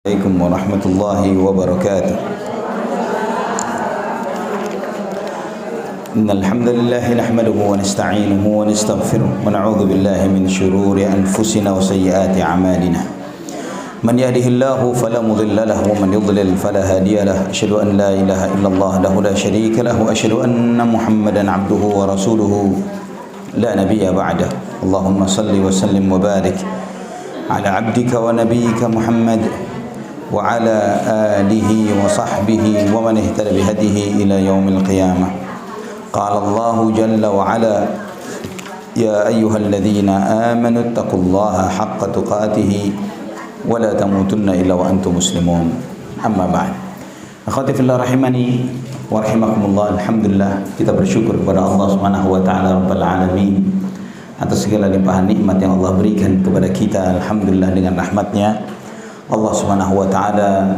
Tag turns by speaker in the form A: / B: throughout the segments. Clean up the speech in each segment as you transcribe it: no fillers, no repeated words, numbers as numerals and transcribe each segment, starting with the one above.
A: عليكم ورحمة الله وبركاته. إن الحمد لله نحمده ونستعينه ونستغفره ونعوذ بالله من شرور أنفسنا وسيئات أعمالنا. من يهده الله فلا مضل له ومن يضلل فلا هادي له. أشهد أن لا إله إلا الله له لا شريك له وأشهد أن محمدا عبده ورسوله لا نبي بعده. اللهم صل وسلم وبارك على عبدك ونبيك محمد وعلى آله وصحبه ومن اهتدى بهديه إلى يوم القيامة. قال الله جل وعلا: يا أيها الذين آمنوا اتقوا الله حق تقاته ولا تموتن إلا وأنتم مسلمون. أما بعد, akhwati fillah rahimani wa rahimakumullah. Alhamdulillah, kita bersyukur kepada Allah Subhanahu wa taala Rabbul alamin atas segala limpahan nikmat yang Allah berikan kepada kita. Alhamdulillah, dengan rahmatnya Allah Subhanahu wa taala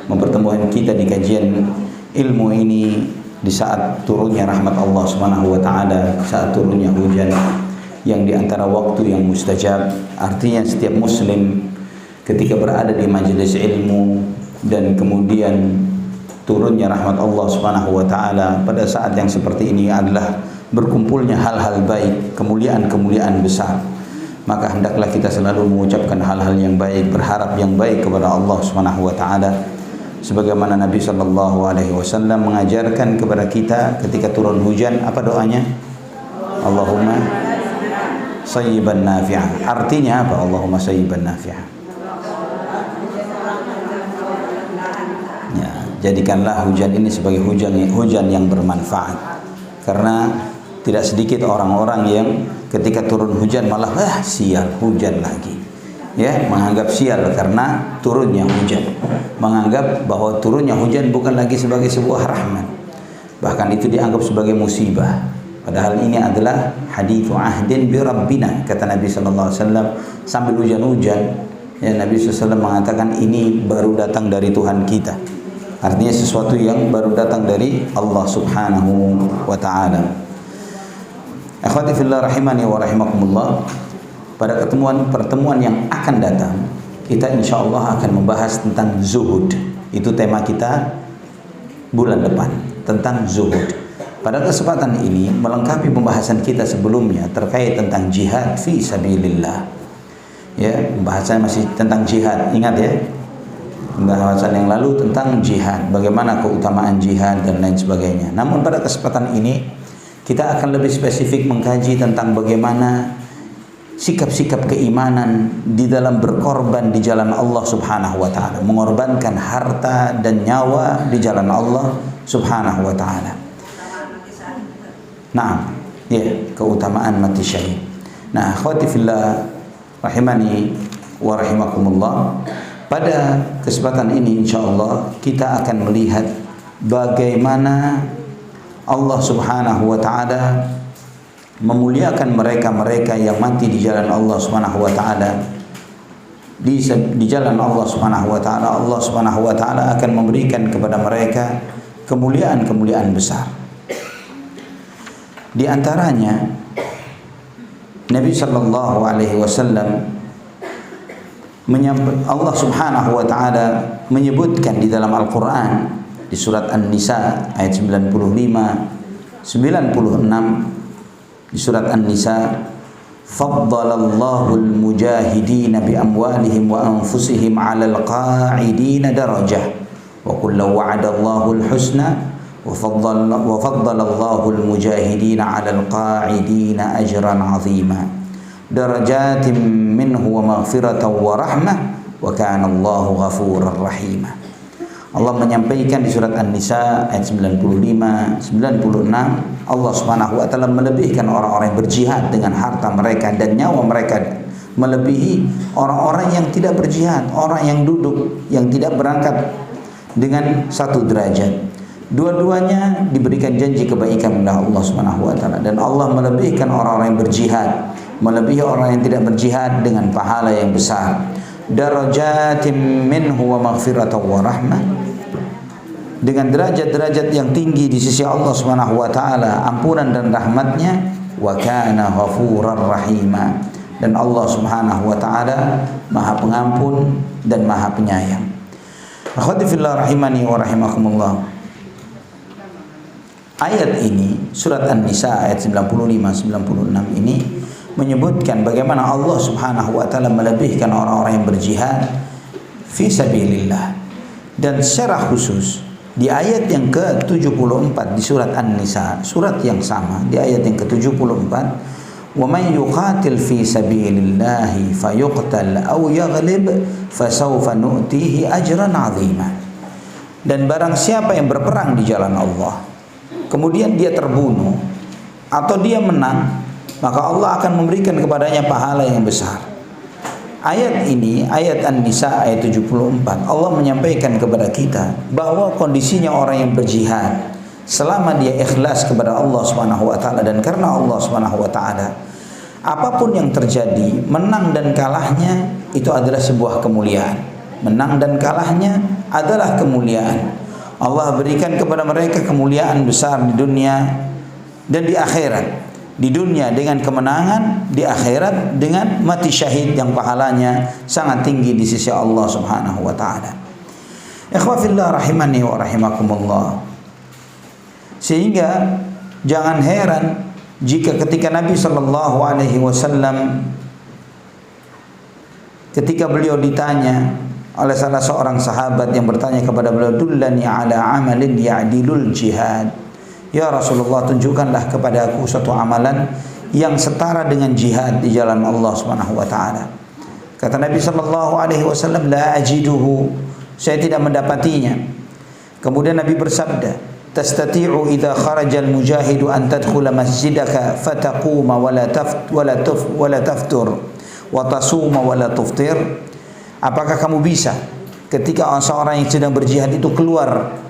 A: mempertemukan kita di kajian ilmu ini di saat turunnya rahmat Allah Subhanahu wa taala, saat turunnya hujan yang di antara waktu yang mustajab. Artinya setiap muslim ketika berada di majelis ilmu dan kemudian turunnya rahmat Allah Subhanahu wa taala pada saat yang seperti ini adalah berkumpulnya hal-hal baik, kemuliaan-kemuliaan besar. Maka hendaklah kita selalu mengucapkan hal-hal yang baik, berharap yang baik kepada Allah Subhanahu wa taala. Sebagaimana Nabi sallallahu alaihi wasallam mengajarkan kepada kita ketika turun hujan, apa doanya? Allahumma sayyiban nafi'ah. Artinya apa? Allahumma sayyiban nafi'ah. Ya, jadikanlah hujan ini sebagai hujan yang bermanfaat. Karena tidak sedikit orang-orang yang ketika turun hujan malah sial, hujan lagi, ya, menganggap sial karena turunnya hujan, menganggap bahwa turunnya hujan bukan lagi sebagai sebuah rahmat, bahkan itu dianggap sebagai musibah. Padahal ini adalah hadithu ahdin bi rabbina, kata Nabi sallallahu alaihi wasallam. Sambil hujan-hujan, ya, Nabi sallallahu alaihi wasallam mengatakan ini baru datang dari Tuhan kita. Artinya sesuatu yang baru datang dari Allah Subhanahu wa taala. Akhwati fillah rahimani wa rahimakumullah. Pada pertemuan yang akan datang, kita insyaallah akan membahas tentang zuhud. Itu tema kita bulan depan, tentang zuhud. Pada kesempatan ini melengkapi pembahasan kita sebelumnya terkait tentang jihad fi sabilillah. Ya, pembahasan masih tentang jihad. Ingat ya, pembahasan yang lalu tentang jihad, bagaimana keutamaan jihad dan lain sebagainya. Namun pada kesempatan ini kita akan lebih spesifik mengkaji tentang bagaimana sikap-sikap keimanan di dalam berkorban di jalan Allah Subhanahu wa taala, mengorbankan harta dan nyawa di jalan Allah Subhanahu wa taala. Nah, ya, keutamaan mati syahid. Nah, akhwati fillah rahimani wa rahimakumullah. Pada kesempatan ini insyaallah kita akan melihat bagaimana Allah Subhanahu wa taala memuliakan mereka-mereka yang mati di jalan Allah Subhanahu wa taala. Di jalan Allah Subhanahu wa taala, Allah Subhanahu wa taala akan memberikan kepada mereka kemuliaan-kemuliaan besar. Di antaranya Nabi sallallahu alaihi wasallam Allah Subhanahu wa taala menyebutkan di dalam Al-Qur'an di surat An-Nisa ayat 95, 96. Di surat An-Nisa, faddalallahu al-mujahidina bi amwalihim wa anfusihim 'alal qa'idina darajah wa kullu wa'adallahu al-husna wa faddalallahu al-mujahidina 'alal qa'idina ajran 'azima darajatin minhu wa maghfiratan wa rahmah wa kana Allahu ghafurar rahima. Allah menyampaikan di surat An-Nisa ayat 95, 96, Allah Subhanahu wa taala melebihkan orang-orang yang berjihad dengan harta mereka dan nyawa mereka, melebihi orang-orang yang tidak berjihad, orang yang duduk, yang tidak berangkat, dengan satu derajat. Dua-duanya diberikan janji kebaikan oleh Allah Subhanahu wa taala, dan Allah melebihkan orang-orang yang berjihad, melebihi orang yang tidak berjihad dengan pahala yang besar. Darajatim minhu wa maghfiratan wa rahmah, dengan derajat-derajat yang tinggi di sisi Allah Subhanahu wa taala, ampunan dan rahmatnya. Wa kana ghafurar rahima, dan Allah Subhanahu wa taala Maha Pengampun dan Maha Penyayang. Akhwati fillah rahimani wa rahimakumullah. Ayat ini, surat An-Nisa ayat 95-96 ini menyebutkan bagaimana Allah Subhanahu wa taala melebihkan orang-orang yang berjihad fi sabilillah. Dan secara khusus di ayat yang ke-74 di surat An-Nisa, surat yang sama, di ayat yang ke-74, "Wa man yuqatil fi sabilillahi fayuqtal aw yaghlib fasawfa nu'tihi ajran 'azima." Dan barang siapa yang berperang di jalan Allah, kemudian dia terbunuh atau dia menang, maka Allah akan memberikan kepadanya pahala yang besar. Ayat ini, ayat An-Nisa ayat 74, Allah menyampaikan kepada kita bahwa kondisinya orang yang berjihad selama dia ikhlas kepada Allah Subhanahu wa taala dan karena Allah Subhanahu wa taala, apapun yang terjadi, menang dan kalahnya itu adalah sebuah kemuliaan. Menang dan kalahnya adalah kemuliaan. Allah berikan kepada mereka kemuliaan besar di dunia dan di akhirat. Di dunia dengan kemenangan, di akhirat dengan mati syahid yang pahalanya sangat tinggi di sisi Allah Subhanahu wa taala. Ikhwah fillah rahimani wa rahimakumullah. Sehingga jangan heran jika ketika Nabi sallallahu alaihi wasallam ketika beliau ditanya oleh salah seorang sahabat yang bertanya kepada beliau, "Dullani ala amalin ya'dilul jihad." Ya Rasulullah, tunjukkanlah kepada aku suatu amalan yang setara dengan jihad di jalan Allah Subhanahu wa taala. Kata Nabi sallallahu alaihi wasallam, "La ajiduhu." Saya tidak mendapatinya. Kemudian Nabi bersabda, "Tastati'u idza kharaja al-mujahidu an tadkhula masjidaka fataquma wa la taftur wa tasuma wa la tuftir." Apakah kamu bisa ketika seorang yang sedang berjihad itu keluar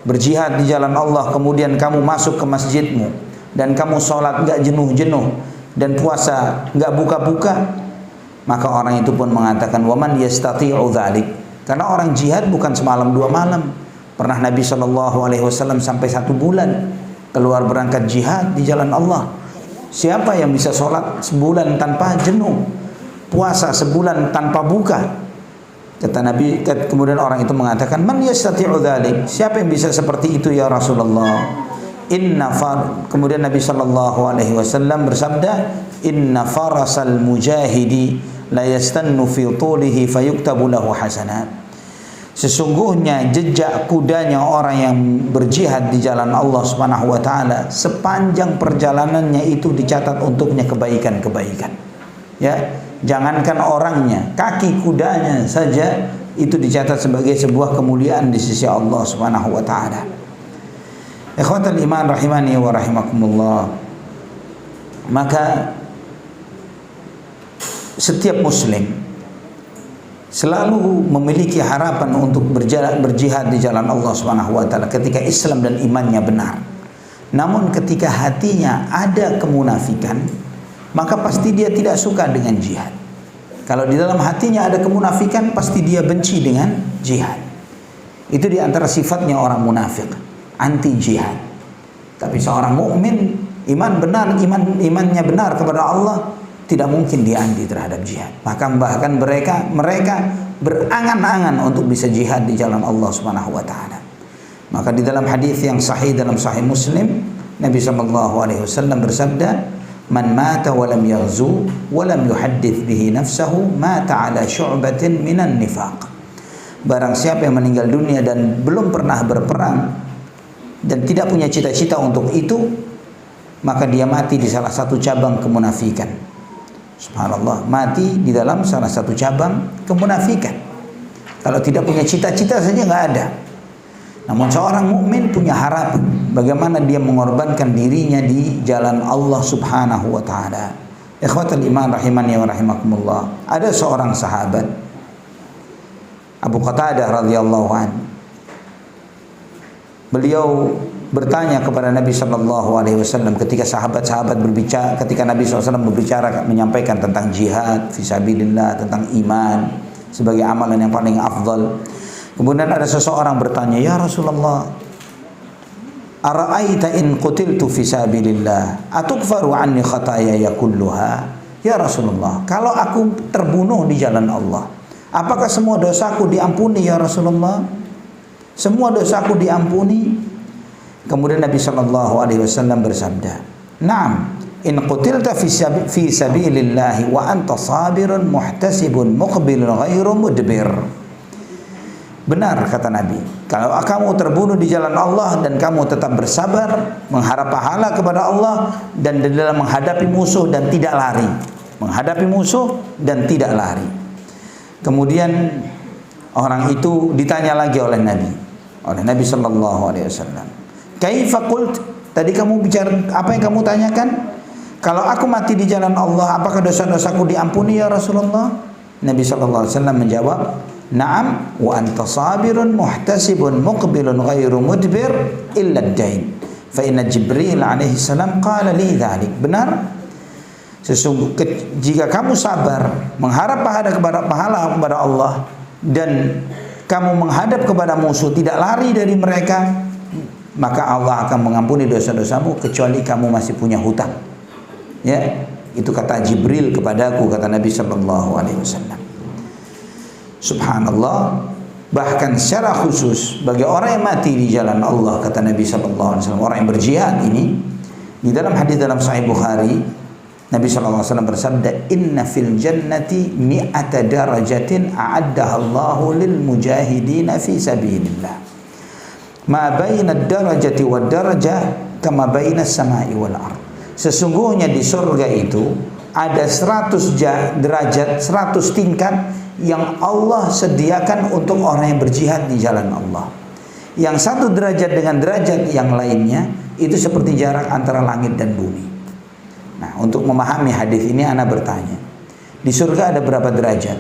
A: berjihad di jalan Allah, kemudian kamu masuk ke masjidmu dan kamu sholat enggak jenuh-jenuh dan puasa enggak buka-buka? Maka orang itu pun mengatakan, "Waman yastati'u dzalik." Karena orang jihad bukan semalam dua malam. Pernah Nabi SAW sampai 1 bulan keluar berangkat jihad di jalan Allah. Siapa yang bisa sholat sebulan tanpa jenuh, puasa sebulan tanpa buka? Kata Nabi, kemudian orang itu mengatakan, "Man yastati'u dzalik?" Siapa yang bisa seperti itu ya Rasulullah? Kemudian Nabi sallallahu alaihi wasallam bersabda, "Inna farasal mujahidi la yastannu fi tulihi fayuktabu lahu hasanat." Sesungguhnya jejak kudanya orang yang berjihad di jalan Allah Subhanahu wa taala, sepanjang perjalanannya itu dicatat untuknya kebaikan-kebaikan. Ya, jangankan orangnya, kaki kudanya saja itu dicatat sebagai sebuah kemuliaan di sisi Allah Subhanahu wa taala. Ikhwatal iman rahimani wa rahimakumullah. Maka setiap muslim selalu memiliki harapan untuk berjihad di jalan Allah Subhanahu wa taala ketika Islam dan imannya benar. Namun ketika hatinya ada kemunafikan, maka pasti dia tidak suka dengan jihad. Kalau di dalam hatinya ada kemunafikan, pasti dia benci dengan jihad. Itu di antara sifatnya orang munafik, anti jihad. Tapi seorang mukmin, imannya benar kepada Allah, tidak mungkin dia anti terhadap jihad. Bahkan mereka berangan-angan untuk bisa jihad di jalan Allah Subhanahu wa taala. Maka di dalam hadis yang sahih dalam Sahih Muslim, Nabi SAW bersabda, "Man mata wa lam yaghzu wa lam yuhaddits bihi nafsahu mata ala syu'batin minan nifaq." Barang siapa yang meninggal dunia dan belum pernah berperang dan tidak punya cita-cita untuk itu, maka dia mati di salah satu cabang kemunafikan. Subhanallah, mati di dalam salah satu cabang kemunafikan. Kalau tidak punya cita-cita saja nggak ada. Namun seorang mukmin punya harapan bagaimana dia mengorbankan dirinya di jalan Allah Subhanahu wa taala. Ikhwatul iman rahimani wa rahimakumullah. Ada seorang sahabat, Abu Qatadah radhiyallahu anhu. Beliau bertanya kepada Nabi sallallahu alaihi wasallam ketika sahabat-sahabat berbicara, ketika Nabi SAW berbicara menyampaikan tentang jihad fisabilillah, tentang iman sebagai amalan yang paling afdal. Kemudian ada seseorang bertanya, "Ya Rasulullah, ara'aita in qutiltu fisabilillah atukfaru anni khataaya kulluha?" Ya Rasulullah, kalau aku terbunuh di jalan Allah, apakah semua dosaku diampuni ya Rasulullah? semua dosaku diampuni. Kemudian Nabi SAW bersabda, "Na'am, in qutilta fi sabilillahi wa anta sabirun muhtasibun muqbilun ghairu mudbir." Benar kata Nabi, kalau kamu terbunuh di jalan Allah dan kamu tetap bersabar, mengharap pahala kepada Allah dan di dalam menghadapi musuh dan tidak lari. Menghadapi musuh dan tidak lari. Kemudian orang itu ditanya lagi oleh Nabi sallallahu alaihi wasallam, "Kaifa qult?" Tadi kamu bicara apa yang kamu tanyakan? Kalau aku mati di jalan Allah, apakah dosa-dosaku diampuni ya Rasulullah? Nabi sallallahu alaihi wasallam menjawab, "Na'am, wa anta sabirun muhtasibun muqbilun ghairu mudbir illa ad-dain. Fa inna Jibril alaihi salam qala li dzalik." Benar, jika kamu sabar, mengharap pahala kepada Allah dan kamu menghadap kepada musuh, tidak lari dari mereka, maka Allah akan mengampuni dosa-dosamu kecuali kamu masih punya hutang. Ya, itu kata Jibril kepadaku, kata Nabi sallallahu alaihi wasallam. Subhanallah, bahkan secara khusus bagi orang yang mati di jalan Allah, kata Nabi sallallahu alaihi wasallam, orang yang berjihad ini, di dalam hadis dalam Sahih Bukhari, Nabi sallallahu alaihi wasallam bersabda, "Inna fil jannati mi'ata darajatin a'addaha Allahu lil mujahidin fi sabilillah. Ma baina ad-darajati wad darajah kama baina as-sama'i wal ardh." Sesungguhnya di surga itu ada 100 derajat, 100 tingkat yang Allah sediakan untuk orang yang berjihad di jalan Allah. Yang satu derajat dengan derajat yang lainnya itu seperti jarak antara langit dan bumi. Nah, untuk memahami hadis ini ana bertanya, di surga ada berapa derajat?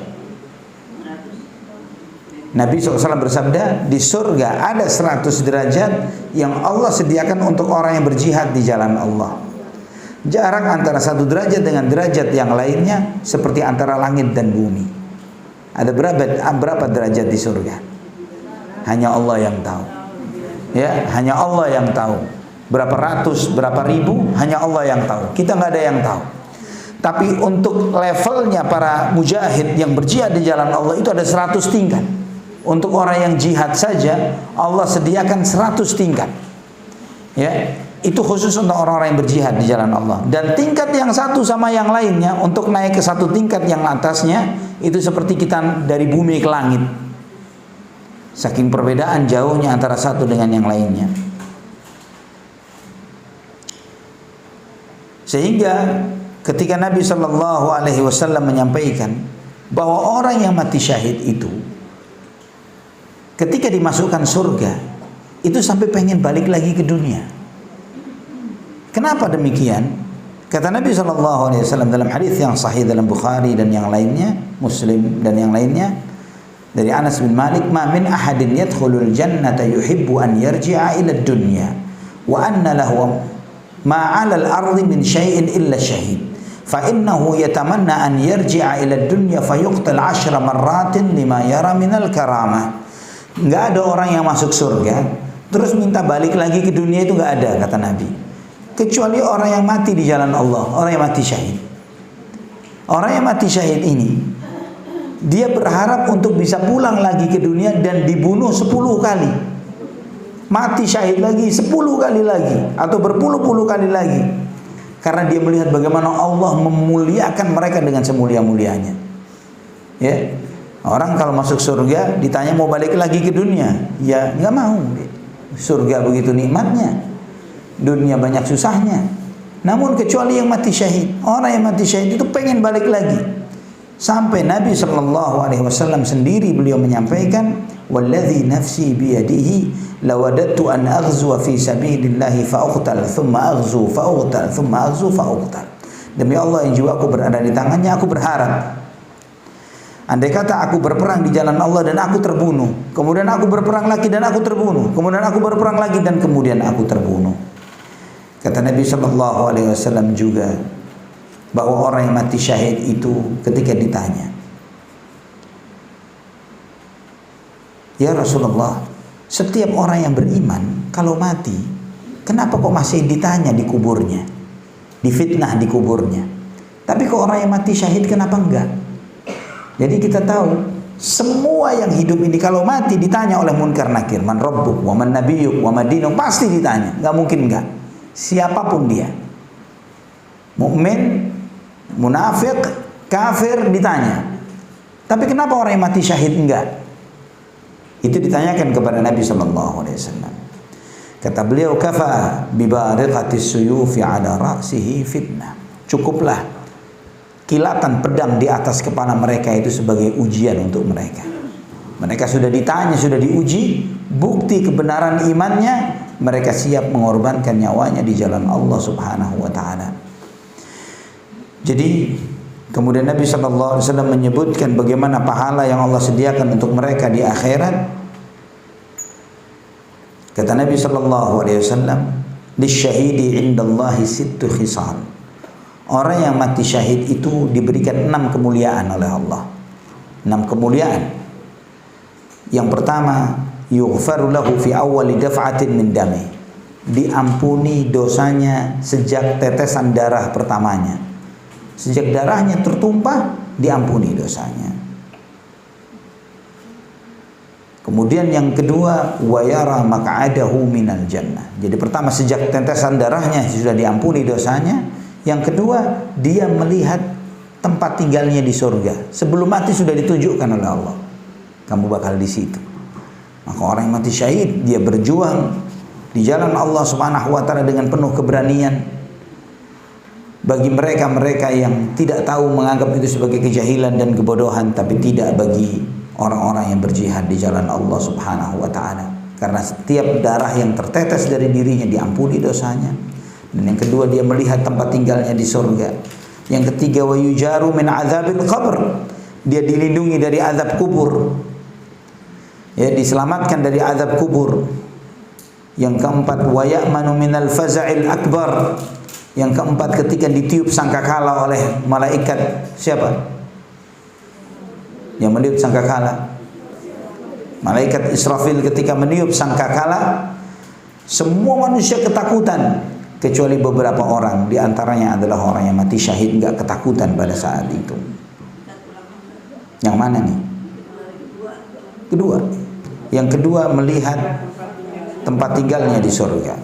A: Nabi SAW bersabda, di surga ada 100 derajat yang Allah sediakan untuk orang yang berjihad di jalan Allah. Jarak antara satu derajat dengan derajat yang lainnya seperti antara langit dan bumi. Ada berapa derajat di surga? Hanya Allah yang tahu. Ya, hanya Allah yang tahu. Berapa ratus, berapa ribu, hanya Allah yang tahu. Kita nggak ada yang tahu. Tapi untuk levelnya para mujahid yang berjihad di jalan Allah itu ada 100 tingkat. Untuk orang yang jihad saja Allah sediakan 100 tingkat. Ya, itu khusus untuk orang-orang yang berjihad di jalan Allah. Dan tingkat yang satu sama yang lainnya, untuk naik ke satu tingkat yang atasnya itu seperti kita dari bumi ke langit. Saking perbedaan jauhnya antara satu dengan yang lainnya. Sehingga ketika Nabi Shallallahu Alaihi Wasallam menyampaikan bahwa orang yang mati syahid itu ketika dimasukkan surga itu sampai pengen balik lagi ke dunia. Kenapa demikian? Kata Nabi Shallallahu Alaihi Wasallam dalam hadis yang sahih dalam Bukhari dan yang lainnya, Muslim dan yang lainnya, dari Anas bin Malik, "Ma min ahadin yadkhulul jannata yuhibbu an yarji'a ila dunya wa anna lahu ma 'ala al-ardi min syai'in illa syahid fa innahu yatamanna an yarji'a ila dunya fayuqtal 10 marratin lima yara minal karamah." Enggak ada orang yang masuk surga terus minta balik lagi ke dunia, itu enggak ada, kata Nabi, kecuali orang yang mati di jalan Allah, orang yang mati syahid. Orang yang mati syahid ini dia berharap untuk bisa pulang lagi ke dunia dan dibunuh 10 kali. Mati syahid lagi 10 kali lagi atau berpuluh-puluh kali lagi, karena dia melihat bagaimana Allah memuliakan mereka dengan semulia-mulianya. Ya, orang kalau masuk surga ditanya mau balik lagi ke dunia, ya nggak mau. Surga begitu nikmatnya, dunia banyak susahnya. Namun kecuali yang mati syahid, orang yang mati syahid itu pengen balik lagi. Sampai Nabi Shallallahu Alaihi Wasallam sendiri beliau menyampaikan, "Walladzi nafsi biyadihi lawadattu an aghzuwa fi sabilillahi fa'uqtal thumma aghzu fa'uqtal thumma aghzu fa'uqtal." Demi Allah yang jiwaku berada di tangannya, aku berharap andai kata aku berperang di jalan Allah dan aku terbunuh, kemudian aku berperang lagi dan aku terbunuh, kemudian aku berperang lagi dan kemudian aku terbunuh. Kata Nabi Shallallahu Alaihi Wasallam juga bahwa orang yang mati syahid itu ketika ditanya, "Ya Rasulullah, setiap orang yang beriman kalau mati, kenapa kok masih ditanya di kuburnya, difitnah di kuburnya? Tapi kok orang yang mati syahid kenapa enggak?" Jadi kita tahu Semua yang hidup ini kalau mati ditanya oleh munkar nakir, man rabbuk, wa man nabiyyuk, wa man dinuk, pasti ditanya, nggak mungkin enggak. Siapapun dia, mukmin, munafik, kafir, ditanya. Tapi kenapa orang yang mati syahid enggak? Itu ditanyakan kepada Nabi sallallahu alaihi wasallam. Kata beliau, kafa bi bariqatis suyufi ala ra'sihi fitnah. Cukuplah kilatan pedang di atas kepala mereka itu sebagai ujian untuk mereka. Mereka sudah ditanya, sudah diuji, bukti kebenaran imannya, mereka siap mengorbankan nyawanya di jalan Allah Subhanahu wa taala. Jadi kemudian Nabi sallallahu alaihi wasallam menyebutkan bagaimana pahala yang Allah sediakan untuk mereka di akhirat. Kata Nabi sallallahu alaihi wasallam, "Lisyahidi 'indallahi sittu khisal." Orang yang mati syahid itu diberikan 6 kemuliaan oleh Allah. 6 kemuliaan. Yang pertama, yughfaru lahu fi awwali daf'atin min dami. Diampuni dosanya sejak tetesan darah pertamanya. Sejak darahnya tertumpah, diampuni dosanya. Kemudian yang kedua, wa yara maq'adahu minal jannah. Jadi pertama, sejak tetesan darahnya sudah diampuni dosanya. Yang kedua, dia melihat tempat tinggalnya di surga. Sebelum mati sudah ditunjukkan oleh Allah, kamu bakal di situ. Maka orang yang mati syahid, dia berjuang di jalan Allah Subhanahu wa taala dengan penuh keberanian. Bagi mereka yang tidak tahu, menganggap itu sebagai kejahilan dan kebodohan, tapi tidak bagi orang-orang yang berjihad di jalan Allah Subhanahu wa taala. Karena setiap darah yang tertetes dari dirinya diampuni dosanya. Dan yang kedua, dia melihat tempat tinggalnya di surga. Yang ketiga, wa yujaru min azabil qabr. Dia dilindungi dari azab kubur. Ya, diselamatkan dari azab kubur. Yang keempat, wa ya'manu minal faza'il akbar. Yang keempat, ketika ditiup sangkakala oleh malaikat, siapa yang meniup sangkakala? Malaikat Israfil ketika meniup sangkakala, semua manusia ketakutan. Kecuali beberapa orang, di antaranya adalah orang yang mati syahid, nggak ketakutan pada saat itu. Yang mana nih? Kedua. Yang kedua, melihat tempat tinggalnya di surga.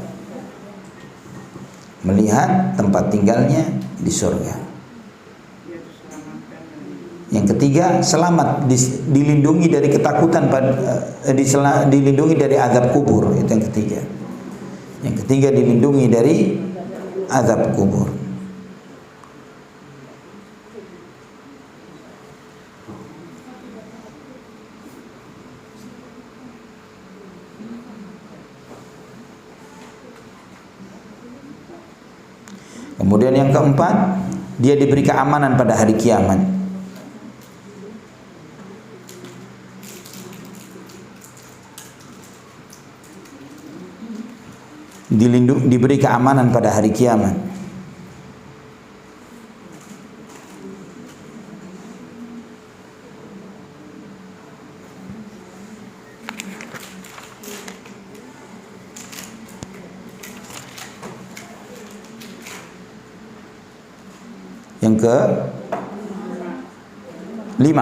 A: Melihat tempat tinggalnya di surga. Yang ketiga, selamat, dilindungi dari ketakutan, dilindungi dari azab kubur. Itu yang ketiga. Yang ketiga, dilindungi dari azab kubur. Kemudian yang keempat, dia diberi keamanan pada hari kiamat. Diberi keamanan pada hari kiamat. Yang ke-5,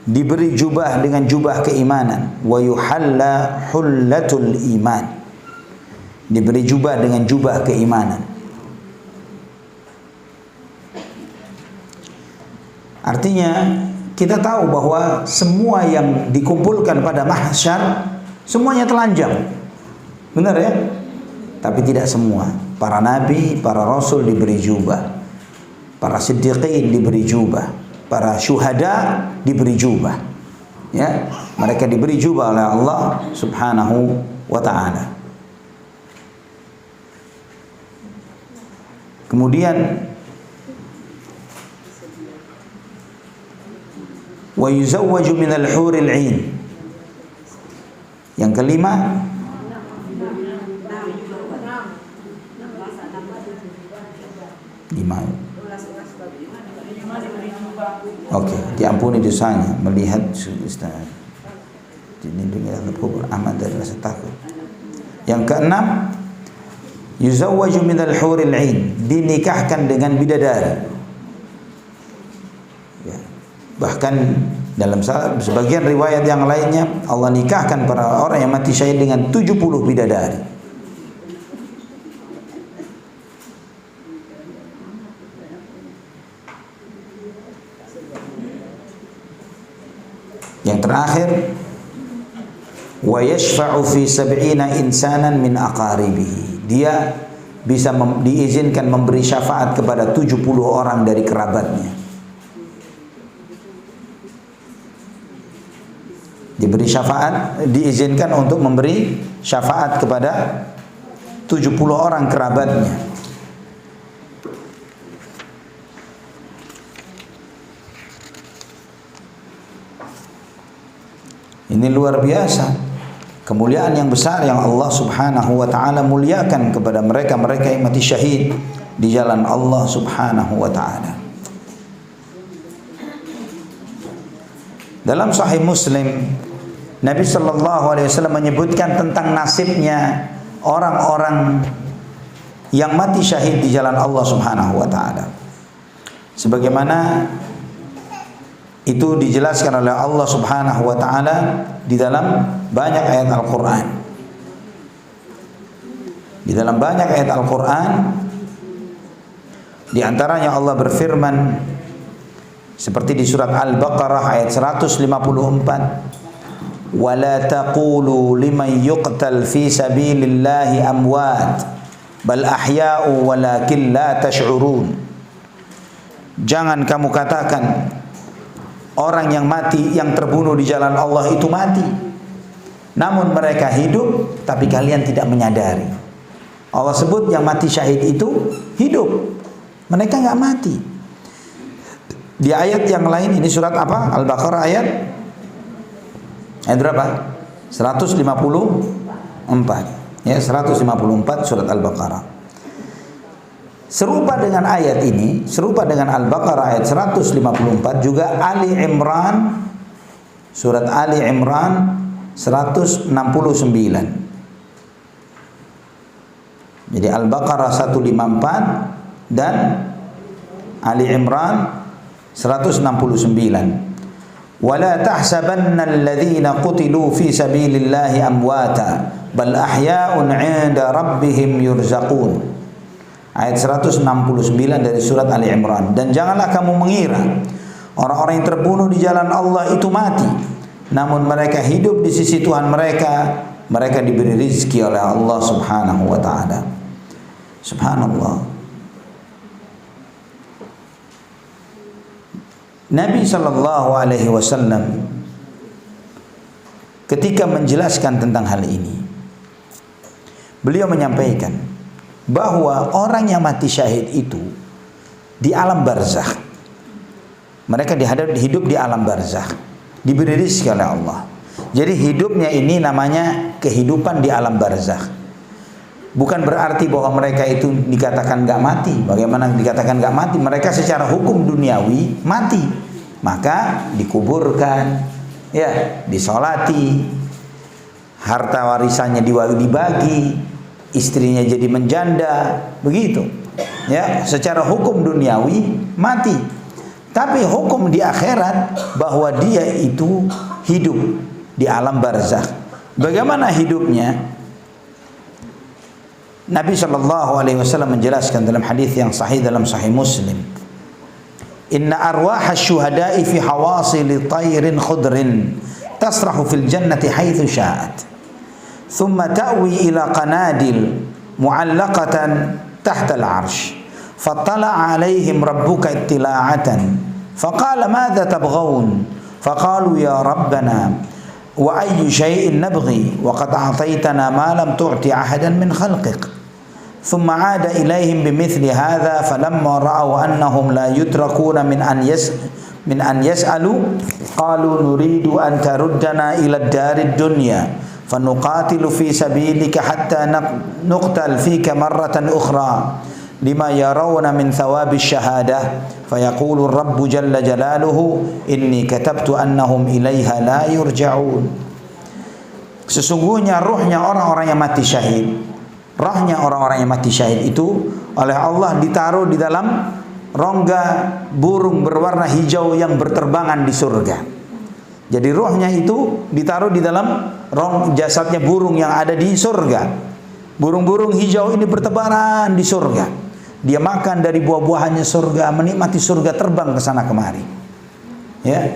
A: diberi jubah dengan jubah keimanan. Wa yuhalla hullatul iman. Diberi jubah dengan jubah keimanan. Artinya kita tahu bahwa semua yang dikumpulkan pada mahsyar semuanya telanjang. Benar ya? Tapi tidak semua. Para nabi, para rasul diberi jubah. Para siddiqin diberi jubah. Para syuhada diberi jubah. Ya, mereka diberi jubah oleh Allah Subhanahu wa taala. Kemudian wa yuzawwaju minal huril 'ain. Yang kelima, Oke, diampuni dosanya, melihat dilindungi dalam kubur, aman dari rasa takut. Yang keenam, yuzawwaju minal huril 'ain, dinikahkan dengan bidadari. Ya. Bahkan Dalam sebagian riwayat yang lainnya, Allah nikahkan para orang yang mati syahid dengan 70 bidadari. Yang terakhir, wa yashfa'u fi 70 insanan min aqaribihi. Dia bisa diizinkan memberi syafaat kepada 70 orang dari kerabatnya. Diberi syafaat, diizinkan untuk memberi syafaat kepada 70 orang kerabatnya. Ini luar biasa kemuliaan yang besar yang Allah Subhanahu wa taala muliakan kepada mereka-mereka yang mati syahid di jalan Allah Subhanahu wa taala. Dalam Sahih Muslim, Nabi sallallahu alaihi wasallam menyebutkan tentang nasibnya orang-orang yang mati syahid di jalan Allah Subhanahu wa taala. Sebagaimana itu dijelaskan oleh Allah Subhanahu wa taala di dalam banyak ayat Al-Qur'an. Di dalam banyak ayat Al-Qur'an, di antaranya Allah berfirman seperti di surat Al-Baqarah ayat 154, "Wala taqulu liman yuqtal fi sabilillahi amwat bal ahya'u walakin la tash'urun." Jangan kamu katakan orang yang mati, yang terbunuh di jalan Allah itu mati, namun mereka hidup tapi kalian tidak menyadari. Allah sebut yang mati syahid itu hidup, mereka nggak mati. Di ayat yang lain, ini surat apa? Al-Baqarah ayat berapa? 154. Ya, 154 surat Al-Baqarah. Serupa dengan ayat ini, serupa dengan Al-Baqarah ayat 154 juga Ali Imran, surat Ali Imran 169. Jadi Al-Baqarah 154 dan Ali Imran 169. Wala tahsabanna alladhina qutilu fi sabilillahi amwata bal ahya'un 'inda rabbihim yurzaqun. Ayat 169 dari surat Ali Imran. Dan janganlah kamu mengira orang-orang yang terbunuh di jalan Allah itu mati, namun mereka hidup di sisi Tuhan mereka. Mereka diberi rizki oleh Allah Subhanahu wa ta'ala. Subhanallah. Nabi sallallahu alaihi wasallam ketika menjelaskan tentang hal ini, beliau menyampaikan bahwa orang yang mati syahid itu di alam barzakh, mereka hidup di alam barzakh, diberi rezeki oleh Allah. Jadi hidupnya ini namanya kehidupan di alam barzakh. Bukan berarti bahwa mereka itu dikatakan nggak mati. Bagaimana dikatakan nggak mati? Mereka secara hukum duniawi mati, maka dikuburkan, ya, disolati, harta warisannya dibagi, istrinya jadi menjanda, begitu. Ya, secara hukum duniawi mati. Tapi hukum di akhirat bahwa dia itu hidup di alam barzakh. Bagaimana hidupnya? Nabi sallallahu alaihi wasallam menjelaskan dalam hadis yang sahih dalam Sahih Muslim, "Inna arwaha syuhada'i fi hawasil tayrin khudrin tasrahu fil jannati haitsu sya'at, thumma ta'wi ila qanadil mu'allaqatan tahta al-'arsh, fattala'a 'alaihim rabbuka ittila'atan, faqala madza tabghun, faqalu ya rabbana wa ayyu syai'in nabghi wa qad a'taytana ma lam tu'ti ahadan min khalqik." ثم عاد إليهم بمثل هذا فلما رأوا أنهم لا يتركون من أن يسألوا قالوا نريد أن تردنا إلى الدار الدنيا فنقاتل في سبيلك حتى نقتل فيك مرة أخرى لما يرون من ثواب الشهادة فيقول الرب جل جلاله إني كتبت أنهم إليها لا يرجعون. Sesungguhnya ruhnya orang-orang yang mati syahid, rohnya orang-orang yang mati syahid itu oleh Allah ditaruh di dalam rongga burung berwarna hijau yang berterbangan di surga. Jadi rohnya itu ditaruh di dalam jasadnya burung yang ada di surga. Burung-burung hijau ini bertebaran di surga. Dia makan dari buah-buahannya surga, menikmati surga, terbang ke sana kemari. Ya.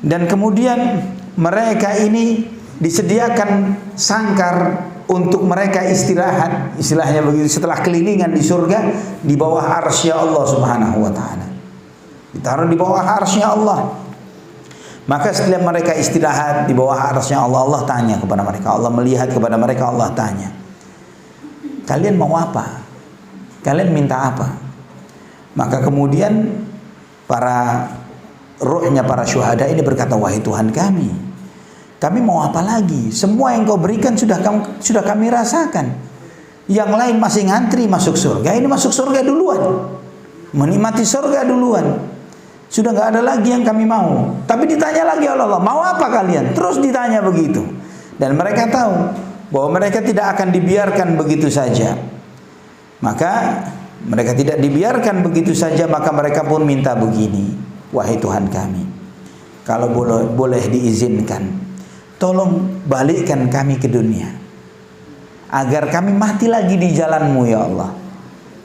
A: Dan kemudian mereka ini disediakan sangkar untuk mereka istirahat, istilahnya begitu, setelah kelilingan di surga di bawah arsy Allah Subhanahu wa taala. Ditaruh di bawah arsy Allah. Maka setelah mereka istirahat di bawah arsy Allah, Allah tanya kepada mereka, Allah melihat kepada mereka, Allah tanya, kalian mau apa? Kalian minta apa? Maka kemudian rohnya para syuhada ini berkata, wahai Tuhan kami mau apa lagi? Semua yang kau berikan sudah kami rasakan. Yang lain masih ngantri masuk surga, ini masuk surga duluan, menikmati surga duluan. Sudah nggak ada lagi yang kami mau. Tapi ditanya lagi oleh Allah, mau apa kalian? Terus ditanya begitu. Dan mereka tahu bahwa mereka tidak akan dibiarkan begitu saja. Maka mereka tidak dibiarkan begitu saja, maka mereka pun minta begini, wahai Tuhan kami, kalau boleh diizinkan, tolong balikkan kami ke dunia, agar kami mati lagi di jalan-Mu ya Allah.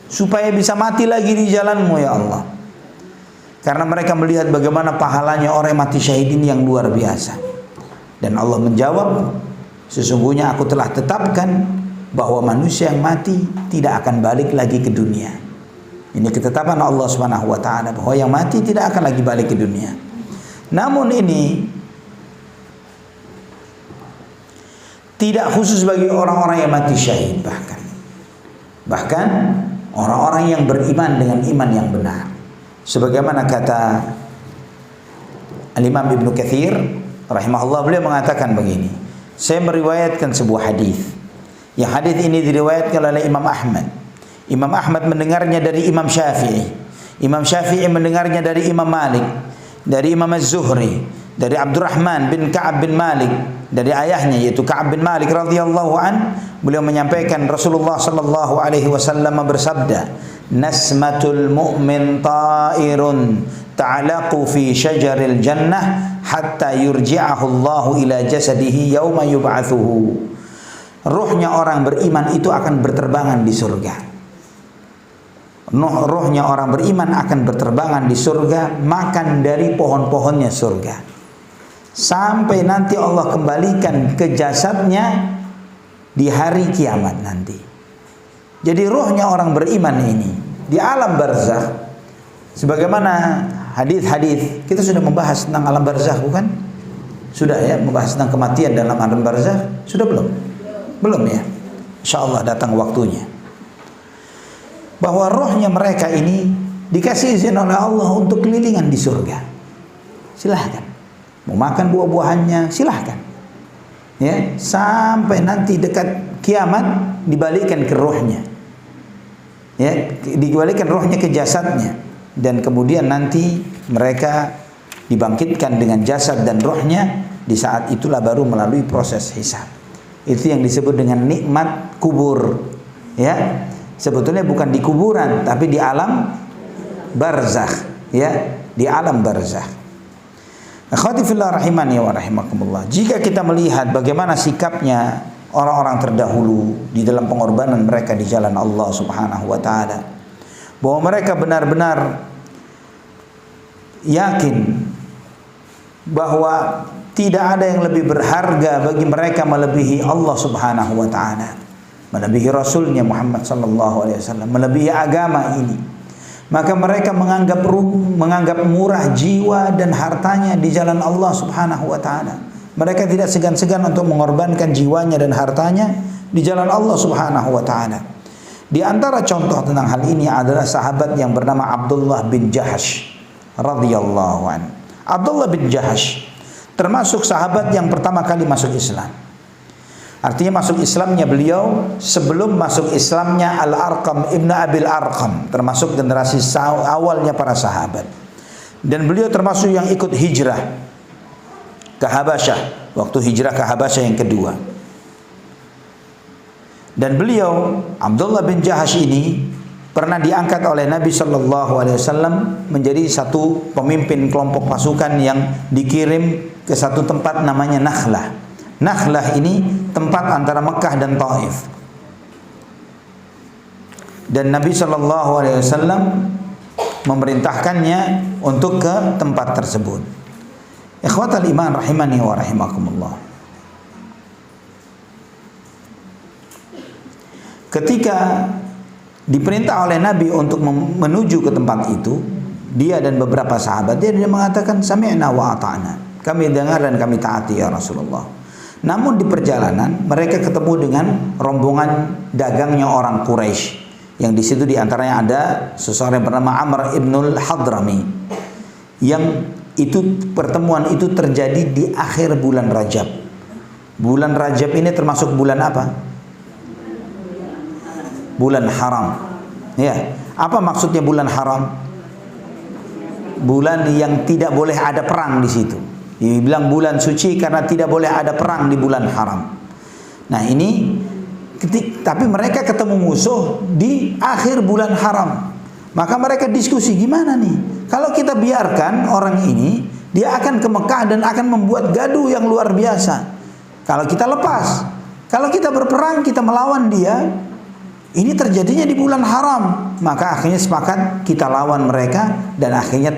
A: Supaya bisa mati lagi di jalan-Mu ya Allah. Karena mereka melihat bagaimana pahalanya orang yang mati syahid ini yang luar biasa. Dan Allah menjawab, sesungguhnya aku telah tetapkan bahwa manusia yang mati tidak akan balik lagi ke dunia. Ini ketetapan Allah Subhanahu wa taala bahwa yang mati tidak akan lagi balik ke dunia. Namun ini tidak khusus bagi orang-orang yang mati syahid, bahkan orang-orang yang beriman dengan iman yang benar. Sebagaimana kata Al-Imam Ibnu Katsir rahimahullah, beliau mengatakan begini, saya meriwayatkan sebuah hadis. Yang hadis ini diriwayatkan oleh Imam Ahmad. Imam Ahmad mendengarnya dari Imam Syafi'i. Imam Syafi'i mendengarnya dari Imam Malik, dari Imam Az-Zuhri, dari Abdurrahman bin Ka'ab bin Malik, dari ayahnya yaitu Ka'ab bin Malik radhiyallahu an. Beliau menyampaikan Rasulullah sallallahu alaihi wasallam bersabda, nasmatul mu'min ta'irun ta'alaqu fi syajaril jannah hatta yurji'ahu Allahu ila jasadihi yauma yub'atsuhu. Ruhnya orang beriman itu akan berterbangan di surga. Ruhnya orang beriman akan berterbangan di surga, makan dari pohon-pohonnya surga, sampai nanti Allah kembalikan ke jasadnya di hari kiamat nanti. Jadi ruhnya orang beriman ini di alam barzakh, sebagaimana hadis-hadis kita sudah membahas tentang alam barzakh, bukan? Sudah ya, membahas tentang kematian dalam alam barzakh, sudah belum? Belum ya. Insyaallah datang waktunya. Bahwa rohnya mereka ini dikasih izin oleh Allah untuk kelilingan di surga. Silahkan. Mau makan buah-buahannya, silahkan. Ya, sampai nanti dekat kiamat dibalikkan ke rohnya. Ya, dikembalikan rohnya ke jasadnya, dan kemudian nanti mereka dibangkitkan dengan jasad dan rohnya. Di saat itulah baru melalui proses hisab. Itu yang disebut dengan nikmat kubur. Ya, sebetulnya bukan di kuburan, tapi di alam barzakh. Ya, di alam barzakh. Akhwati fillah rahimani wa rahimakumullah. Jika kita melihat bagaimana sikapnya orang-orang terdahulu di dalam pengorbanan mereka di jalan Allah Subhanahu wa taala, bahwa mereka benar-benar yakin bahwa tidak ada yang lebih berharga bagi mereka melebihi Allah Subhanahu wa taala, melebihi Rasulnya Muhammad sallallahu alaihi wasallam, melebihi agama ini. Maka mereka menganggap murah jiwa dan hartanya di jalan Allah Subhanahu wa taala. Mereka tidak segan-segan untuk mengorbankan jiwanya dan hartanya di jalan Allah Subhanahu wa taala. Di antara contoh tentang hal ini adalah sahabat yang bernama Abdullah bin Jahash radhiyallahu anhu. Abdullah bin Jahash termasuk sahabat yang pertama kali masuk Islam. Artinya masuk Islamnya beliau sebelum masuk Islamnya Al-Arqam Ibn Abil Arqam, termasuk generasi awalnya para sahabat. Dan beliau termasuk yang ikut hijrah ke Habasyah, waktu hijrah ke Habasyah yang kedua. Dan beliau Abdullah bin Jahash ini pernah diangkat oleh Nabi Shallallahu Alaihi Wasallam menjadi satu pemimpin kelompok pasukan yang dikirim ke satu tempat namanya Nakhlah. Nakhlah ini tempat antara Mekah dan Taif. Dan Nabi SAW memerintahkannya untuk ke tempat tersebut. Ikhwatal iman rahimani wa rahimakumullah. Ketika diperintah oleh Nabi untuk menuju ke tempat itu, dia dan beberapa sahabat dia mengatakan sami'na wa ata'na. Kami dengar dan kami taati ya Rasulullah. Namun di perjalanan mereka ketemu dengan rombongan dagangnya orang Quraisy, yang di situ diantaranya ada seseorang yang bernama Amr ibnul Hadrami, yang itu pertemuan itu terjadi di akhir bulan Rajab. Bulan Rajab ini termasuk bulan apa? Bulan haram. Ya, apa maksudnya bulan haram? Bulan yang tidak boleh ada perang di situ. Dibilang bulan suci karena tidak boleh ada perang di bulan haram. Nah ini, tapi mereka ketemu musuh di akhir bulan haram. Maka mereka diskusi, gimana nih? Kalau kita biarkan orang ini, dia akan ke Mekah dan akan membuat gaduh yang luar biasa. Kalau kita lepas, kalau kita berperang, kita melawan dia, ini terjadinya di bulan haram. Maka akhirnya sepakat kita lawan mereka, dan akhirnya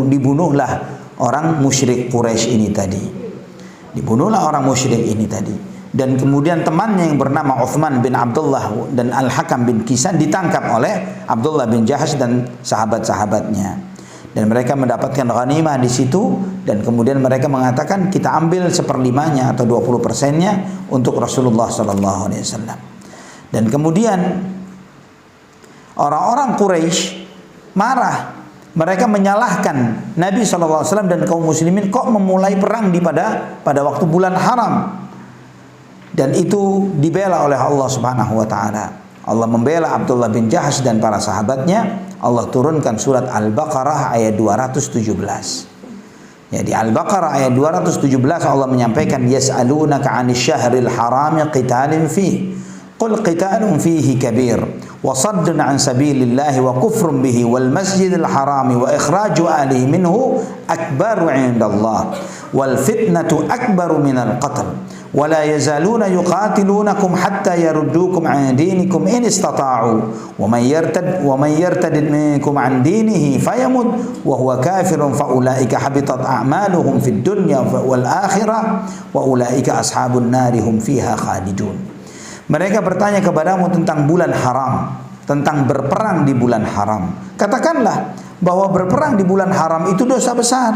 A: dibunuhlah orang musyrik Quraisy ini tadi. Dibunuhlah orang musyrik ini tadi. Dan kemudian temannya yang bernama Uthman bin Abdullah dan Al-Hakam bin Kisan ditangkap oleh Abdullah bin Jahash dan sahabat-sahabatnya. Dan mereka mendapatkan ghanimah di situ, dan kemudian mereka mengatakan kita ambil 1/5-nya atau 20%-nya untuk Rasulullah SAW. Dan kemudian orang-orang Quraisy marah. Mereka menyalahkan Nabi SAW dan kaum muslimin kok memulai perang pada waktu bulan haram. Dan itu dibela oleh Allah Subhanahu wa taala. Allah membela Abdullah bin Jahash dan para sahabatnya. Allah turunkan surat Al-Baqarah ayat 217. Ya, di Al-Baqarah ayat 217 Allah menyampaikan yas'alunaka 'anil syahril harami qitalin fihi. Qul qitalun fihi kabir wa saddun 'an sabilillahi wa kufrun bihi wal masjidil harami wa ikhraju ahlihi minhu akbaru 'indallah wal fitnatu akbaru minal qatl wa la yazaluna yuqatilunakum hatta yaruddukum 'an dinikum in istata'u wa man yartad minkum 'an dinihi fayamut wa huwa kafirun fa ulaika habitat a'maluhum fid dunya wal akhirah wa ulaika ashabun nari hum fiha khalidun. Mereka bertanya kepadamu tentang bulan haram, tentang berperang di bulan haram. Katakanlah bahwa berperang di bulan haram itu dosa besar.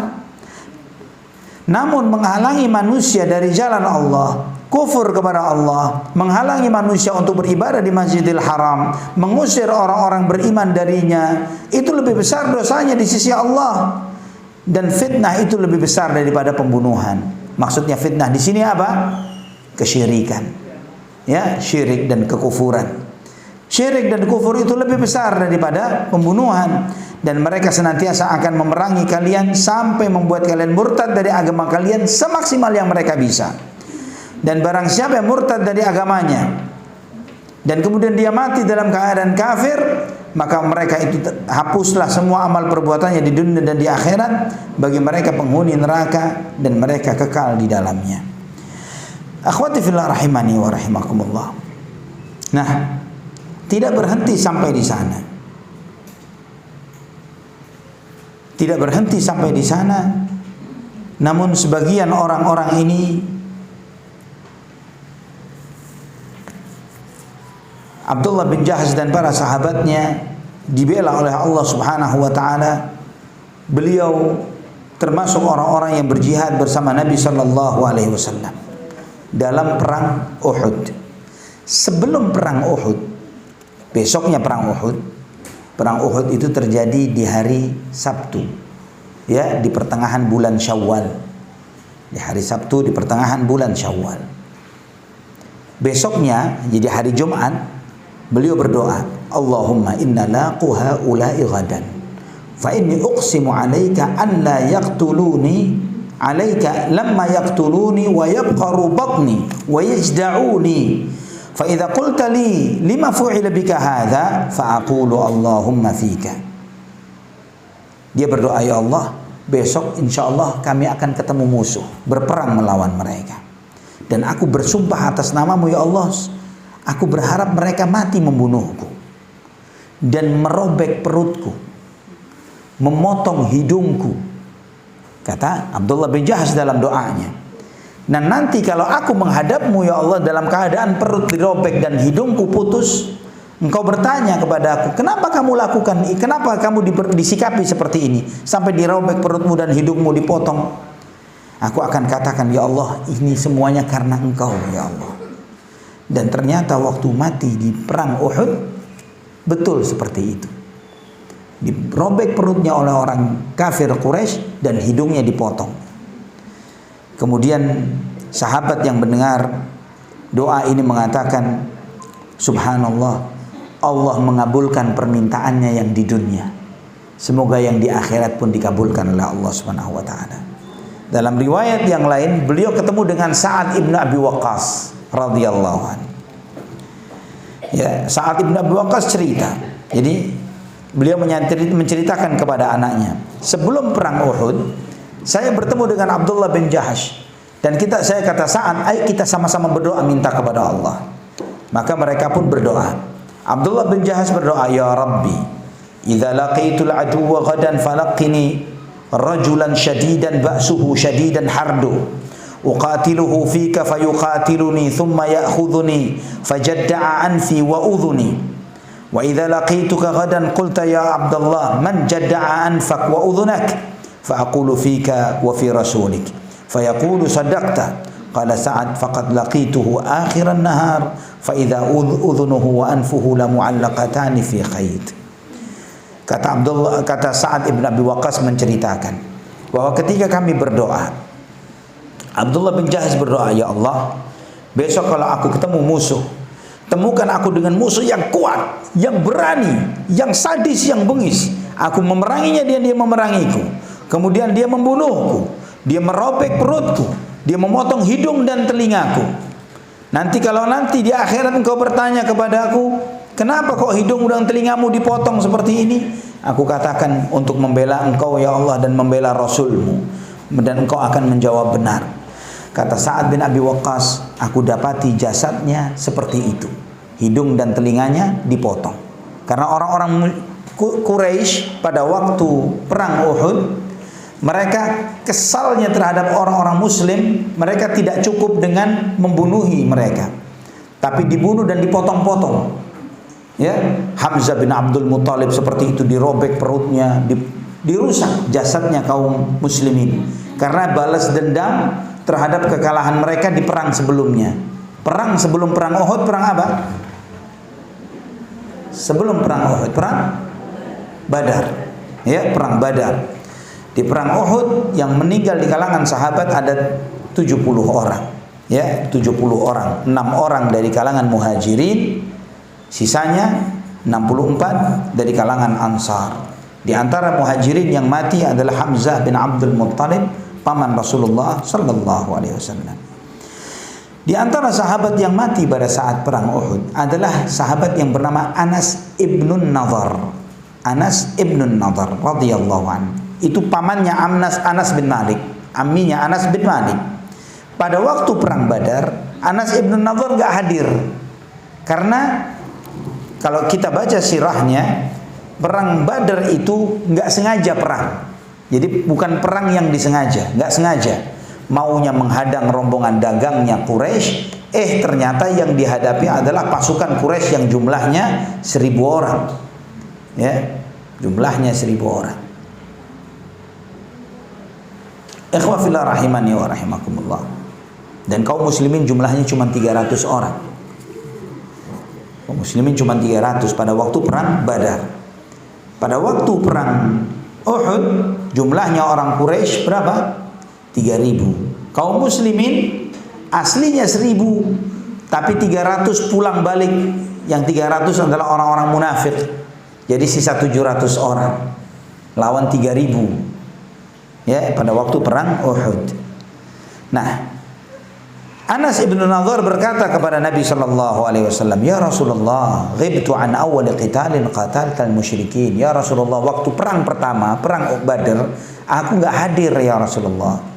A: Namun menghalangi manusia dari jalan Allah, kufur kepada Allah, menghalangi manusia untuk beribadah di Masjidil Haram, mengusir orang-orang beriman darinya, itu lebih besar dosanya di sisi Allah. Dan fitnah itu lebih besar daripada pembunuhan. Maksudnya fitnah di sini apa? Kesyirikan. Ya, syirik dan kekufuran. Syirik dan kufur itu lebih besar daripada pembunuhan, dan mereka senantiasa akan memerangi kalian sampai membuat kalian murtad dari agama kalian semaksimal yang mereka bisa. Dan barang siapa yang murtad dari agamanya dan kemudian dia mati dalam keadaan kafir, maka mereka itu hapuslah semua amal perbuatannya di dunia dan di akhirat. Bagi mereka penghuni neraka dan mereka kekal di dalamnya. Akhwati fillah rahimani wa rahimakumullah. Nah, tidak berhenti sampai di sana. Tidak berhenti sampai di sana. Namun sebagian orang-orang ini, Abdullah bin Jahash dan para sahabatnya, dibela oleh Allah Subhanahu wa taala. Beliau termasuk orang-orang yang berjihad bersama Nabi sallallahu alaihi wasallam dalam perang Uhud. Sebelum perang Uhud, besoknya perang Uhud. Perang Uhud itu terjadi di hari Sabtu, ya, di pertengahan bulan Syawal. Di hari Sabtu di pertengahan bulan Syawal. Besoknya, jadi hari Jumat, beliau berdoa, Allahumma inna laqu haula'i ghadan fa inni uqsimu 'alaika an la yaqtuluni alaika lamma yaqtuluni wa yabqaru batni wa yajda'uni fa idza qulta li lima fu'ila bika hadha fa aqulu Allahumma fika. Dia berdoa, ya Allah, besok insya Allah kami akan ketemu musuh, berperang melawan mereka. Dan aku bersumpah atas namamu ya Allah, aku berharap mereka mati membunuhku dan merobek perutku, memotong hidungku, kata Abdullah bin Jahsh dalam doanya. Dan nanti kalau aku menghadapmu ya Allah dalam keadaan perut dirobek dan hidungku putus, engkau bertanya kepada aku, kenapa kamu lakukan, kenapa kamu disikapi seperti ini sampai dirobek perutmu dan hidungmu dipotong? Aku akan katakan, ya Allah, ini semuanya karena engkau ya Allah. Dan ternyata waktu mati di perang Uhud betul seperti itu. Dirobek perutnya oleh orang kafir Quraisy dan hidungnya dipotong. Kemudian sahabat yang mendengar doa ini mengatakan, subhanallah, Allah mengabulkan permintaannya yang di dunia. Semoga yang di akhirat pun dikabulkan oleh Allah Subhanahu wa taala. Dalam riwayat yang lain, beliau ketemu dengan Sa'ad ibn Abi Waqqas radhiyallahu anhu. Ya, Sa'ad ibn Abi Waqqas cerita. Jadi beliau menceritakan kepada anaknya, sebelum perang Uhud, saya bertemu dengan Abdullah bin Jahsh dan saya kata Sa'ad, ayo kita sama-sama berdoa minta kepada Allah. Maka mereka pun berdoa. Abdullah bin Jahsh berdoa, ya Rabbi, idza laqitul aduwwa ghadan falaqini rajulan syadidan ba'suhu syadidan hardu uqatiluhu fika fayuqatiluni thumma ya'khudhuni fajadda'a anfi wa udhuni wa idza laqituka ghadan qulta ya Abdullah man jadda'a anfak wa udhunak فأقول فيك وفي رسولك فيقول صدقت قال سعد فقد لقيته آخر النهار فإذا أذنه وأنفه لمعلقتان في خيط. Kata Sa'ad ibn Abi Waqqas menceritakan bahwa ketika kami berdoa, Abdullah bin Jahsh berdoa, ya Allah, besok kalau aku ketemu musuh, temukan aku dengan musuh yang kuat, yang berani, yang sadis, yang bengis. Aku memeranginya, dia memerangiku. Kemudian dia membunuhku, dia merobek perutku, dia memotong hidung dan telingaku. Nanti kalau di akhirat engkau bertanya kepada aku, kenapa kok hidung dan telingamu dipotong seperti ini? Aku katakan untuk membela engkau ya Allah dan membela Rasulmu, dan engkau akan menjawab benar. Kata Sa'ad bin Abi Waqqas, aku dapati jasadnya seperti itu, hidung dan telinganya dipotong. Karena orang-orang Quraisy pada waktu perang Uhud, mereka kesalnya terhadap orang-orang muslim, mereka tidak cukup dengan membunuhi mereka, tapi dibunuh dan dipotong-potong. Ya, Hamzah bin Abdul Muthalib seperti itu, dirobek perutnya, dirusak jasadnya kaum muslimin karena balas dendam terhadap kekalahan mereka di perang sebelumnya. Perang sebelum perang Uhud, perang apa? Sebelum perang Uhud, perang Badar. Ya, perang Badar. Di perang Uhud yang meninggal di kalangan sahabat ada 70 orang. Ya, 70 orang. 6 orang dari kalangan Muhajirin, sisanya 64 dari kalangan Ansar. Di antara Muhajirin yang mati adalah Hamzah bin Abdul Muthalib, paman Rasulullah sallallahu alaihi wasallam. Di antara sahabat yang mati pada saat perang Uhud adalah sahabat yang bernama Anas ibnun Nadhr. Anas ibnun Nadhr radhiyallahu anhu. Itu pamannya Anas bin Malik, amminya Anas bin Malik. Pada waktu perang Badar, Anas ibn Nadhr nggak hadir karena kalau kita baca sirahnya, perang Badar itu nggak sengaja perang. Jadi bukan perang yang disengaja, nggak sengaja. Maunya menghadang rombongan dagangnya Quraisy, ternyata yang dihadapi adalah pasukan Quraisy yang jumlahnya 1000 orang. Ya, jumlahnya 1000 orang. Ikhwah fillah rahimani wa rahimakumullah. Dan kaum muslimin jumlahnya cuma 300 orang. Kaum muslimin cuma 300 pada waktu perang Badar. Pada waktu perang Uhud jumlahnya orang Quraisy berapa? 3000. Kaum muslimin aslinya 1000, tapi 300 pulang balik. Yang 300 adalah orang-orang munafik. Jadi sisa 700 orang lawan 3000. Ya, pada waktu perang Uhud. Nah, Anas ibn Nadhr berkata kepada Nabi sallallahu alaihi wasallam, "Ya Rasulullah, ghibtu an awwal qitalin qataltal musyrikin." Ya Rasulullah, waktu perang pertama, perang Badr, aku enggak hadir ya Rasulullah.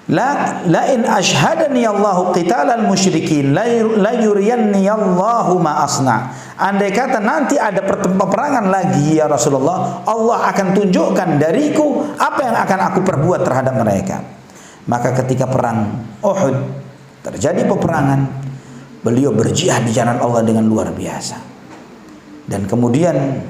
A: La in ashhadani Allahu qitalal musyrikin la yuriyanni Allahu ma asna. Andai kata nanti ada peperangan lagi ya Rasulullah, Allah akan tunjukkan dariku apa yang akan aku perbuat terhadap mereka. Maka ketika perang Uhud terjadi peperangan, beliau berjihad di jalan Allah dengan luar biasa. Dan kemudian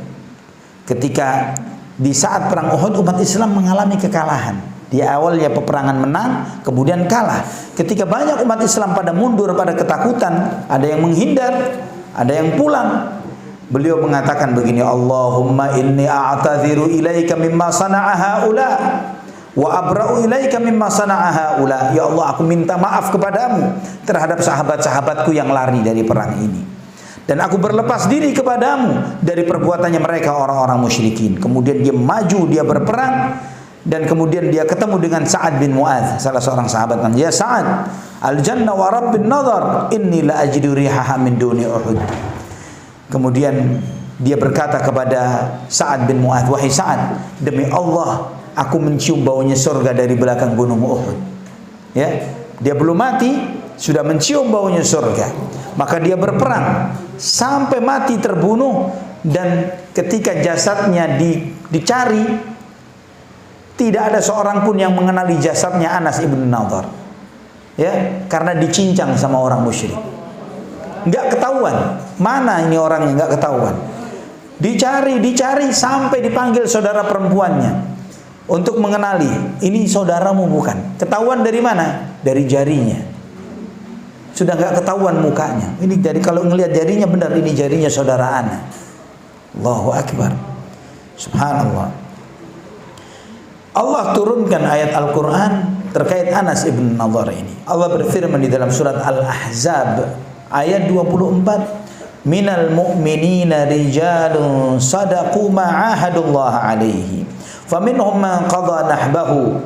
A: ketika di saat perang Uhud umat Islam mengalami kekalahan. Di awalnya peperangan menang, kemudian kalah. Ketika banyak umat Islam pada mundur, pada ketakutan, ada yang menghindar, ada yang pulang. Beliau mengatakan begini, Allahumma inni a'tadhiru ilaika mimma sana'a haula wa abra'u ilaika mimma sana'a haula. Ya Allah, aku minta maaf kepadamu terhadap sahabat-sahabatku yang lari dari perang ini. Dan aku berlepas diri kepadamu dari perbuatannya mereka orang-orang musyrikin. Kemudian dia maju, dia berperang. Dan kemudian dia ketemu dengan Sa'ad bin Mu'adz, salah seorang sahabat. Ya Sa'ad, al-jannah wa rabbin nadhar, inni la ajidu rihaha min duni Uhud. Kemudian dia berkata kepada Sa'ad bin Mu'adz, wahai Sa'ad, demi Allah, aku mencium baunya surga dari belakang gunung Uhud. Ya, dia belum mati, sudah mencium baunya surga. Maka dia berperang sampai mati terbunuh, dan ketika jasadnya dicari, tidak ada seorang pun yang mengenali jasadnya Anas ibn Nadhr. Ya, karena dicincang sama orang musyrik. Enggak ketahuan. Mana ini orangnya, enggak ketahuan. Dicari sampai dipanggil saudara perempuannya untuk mengenali, ini saudaramu bukan? Ketahuan dari mana? Dari jarinya. Sudah enggak ketahuan mukanya. Ini dari kalau ngelihat jarinya benar ini jarinya saudara Ana. Allahu akbar. Subhanallah. Allah turunkan ayat Al-Quran terkait Anas ibn Nadhr ini. Allah berfirman di dalam surat Al-Ahzab ayat 24, minal mu'minina rijalun sadaqu ma'ahadullah alaihi faminhum man qadha nahbahu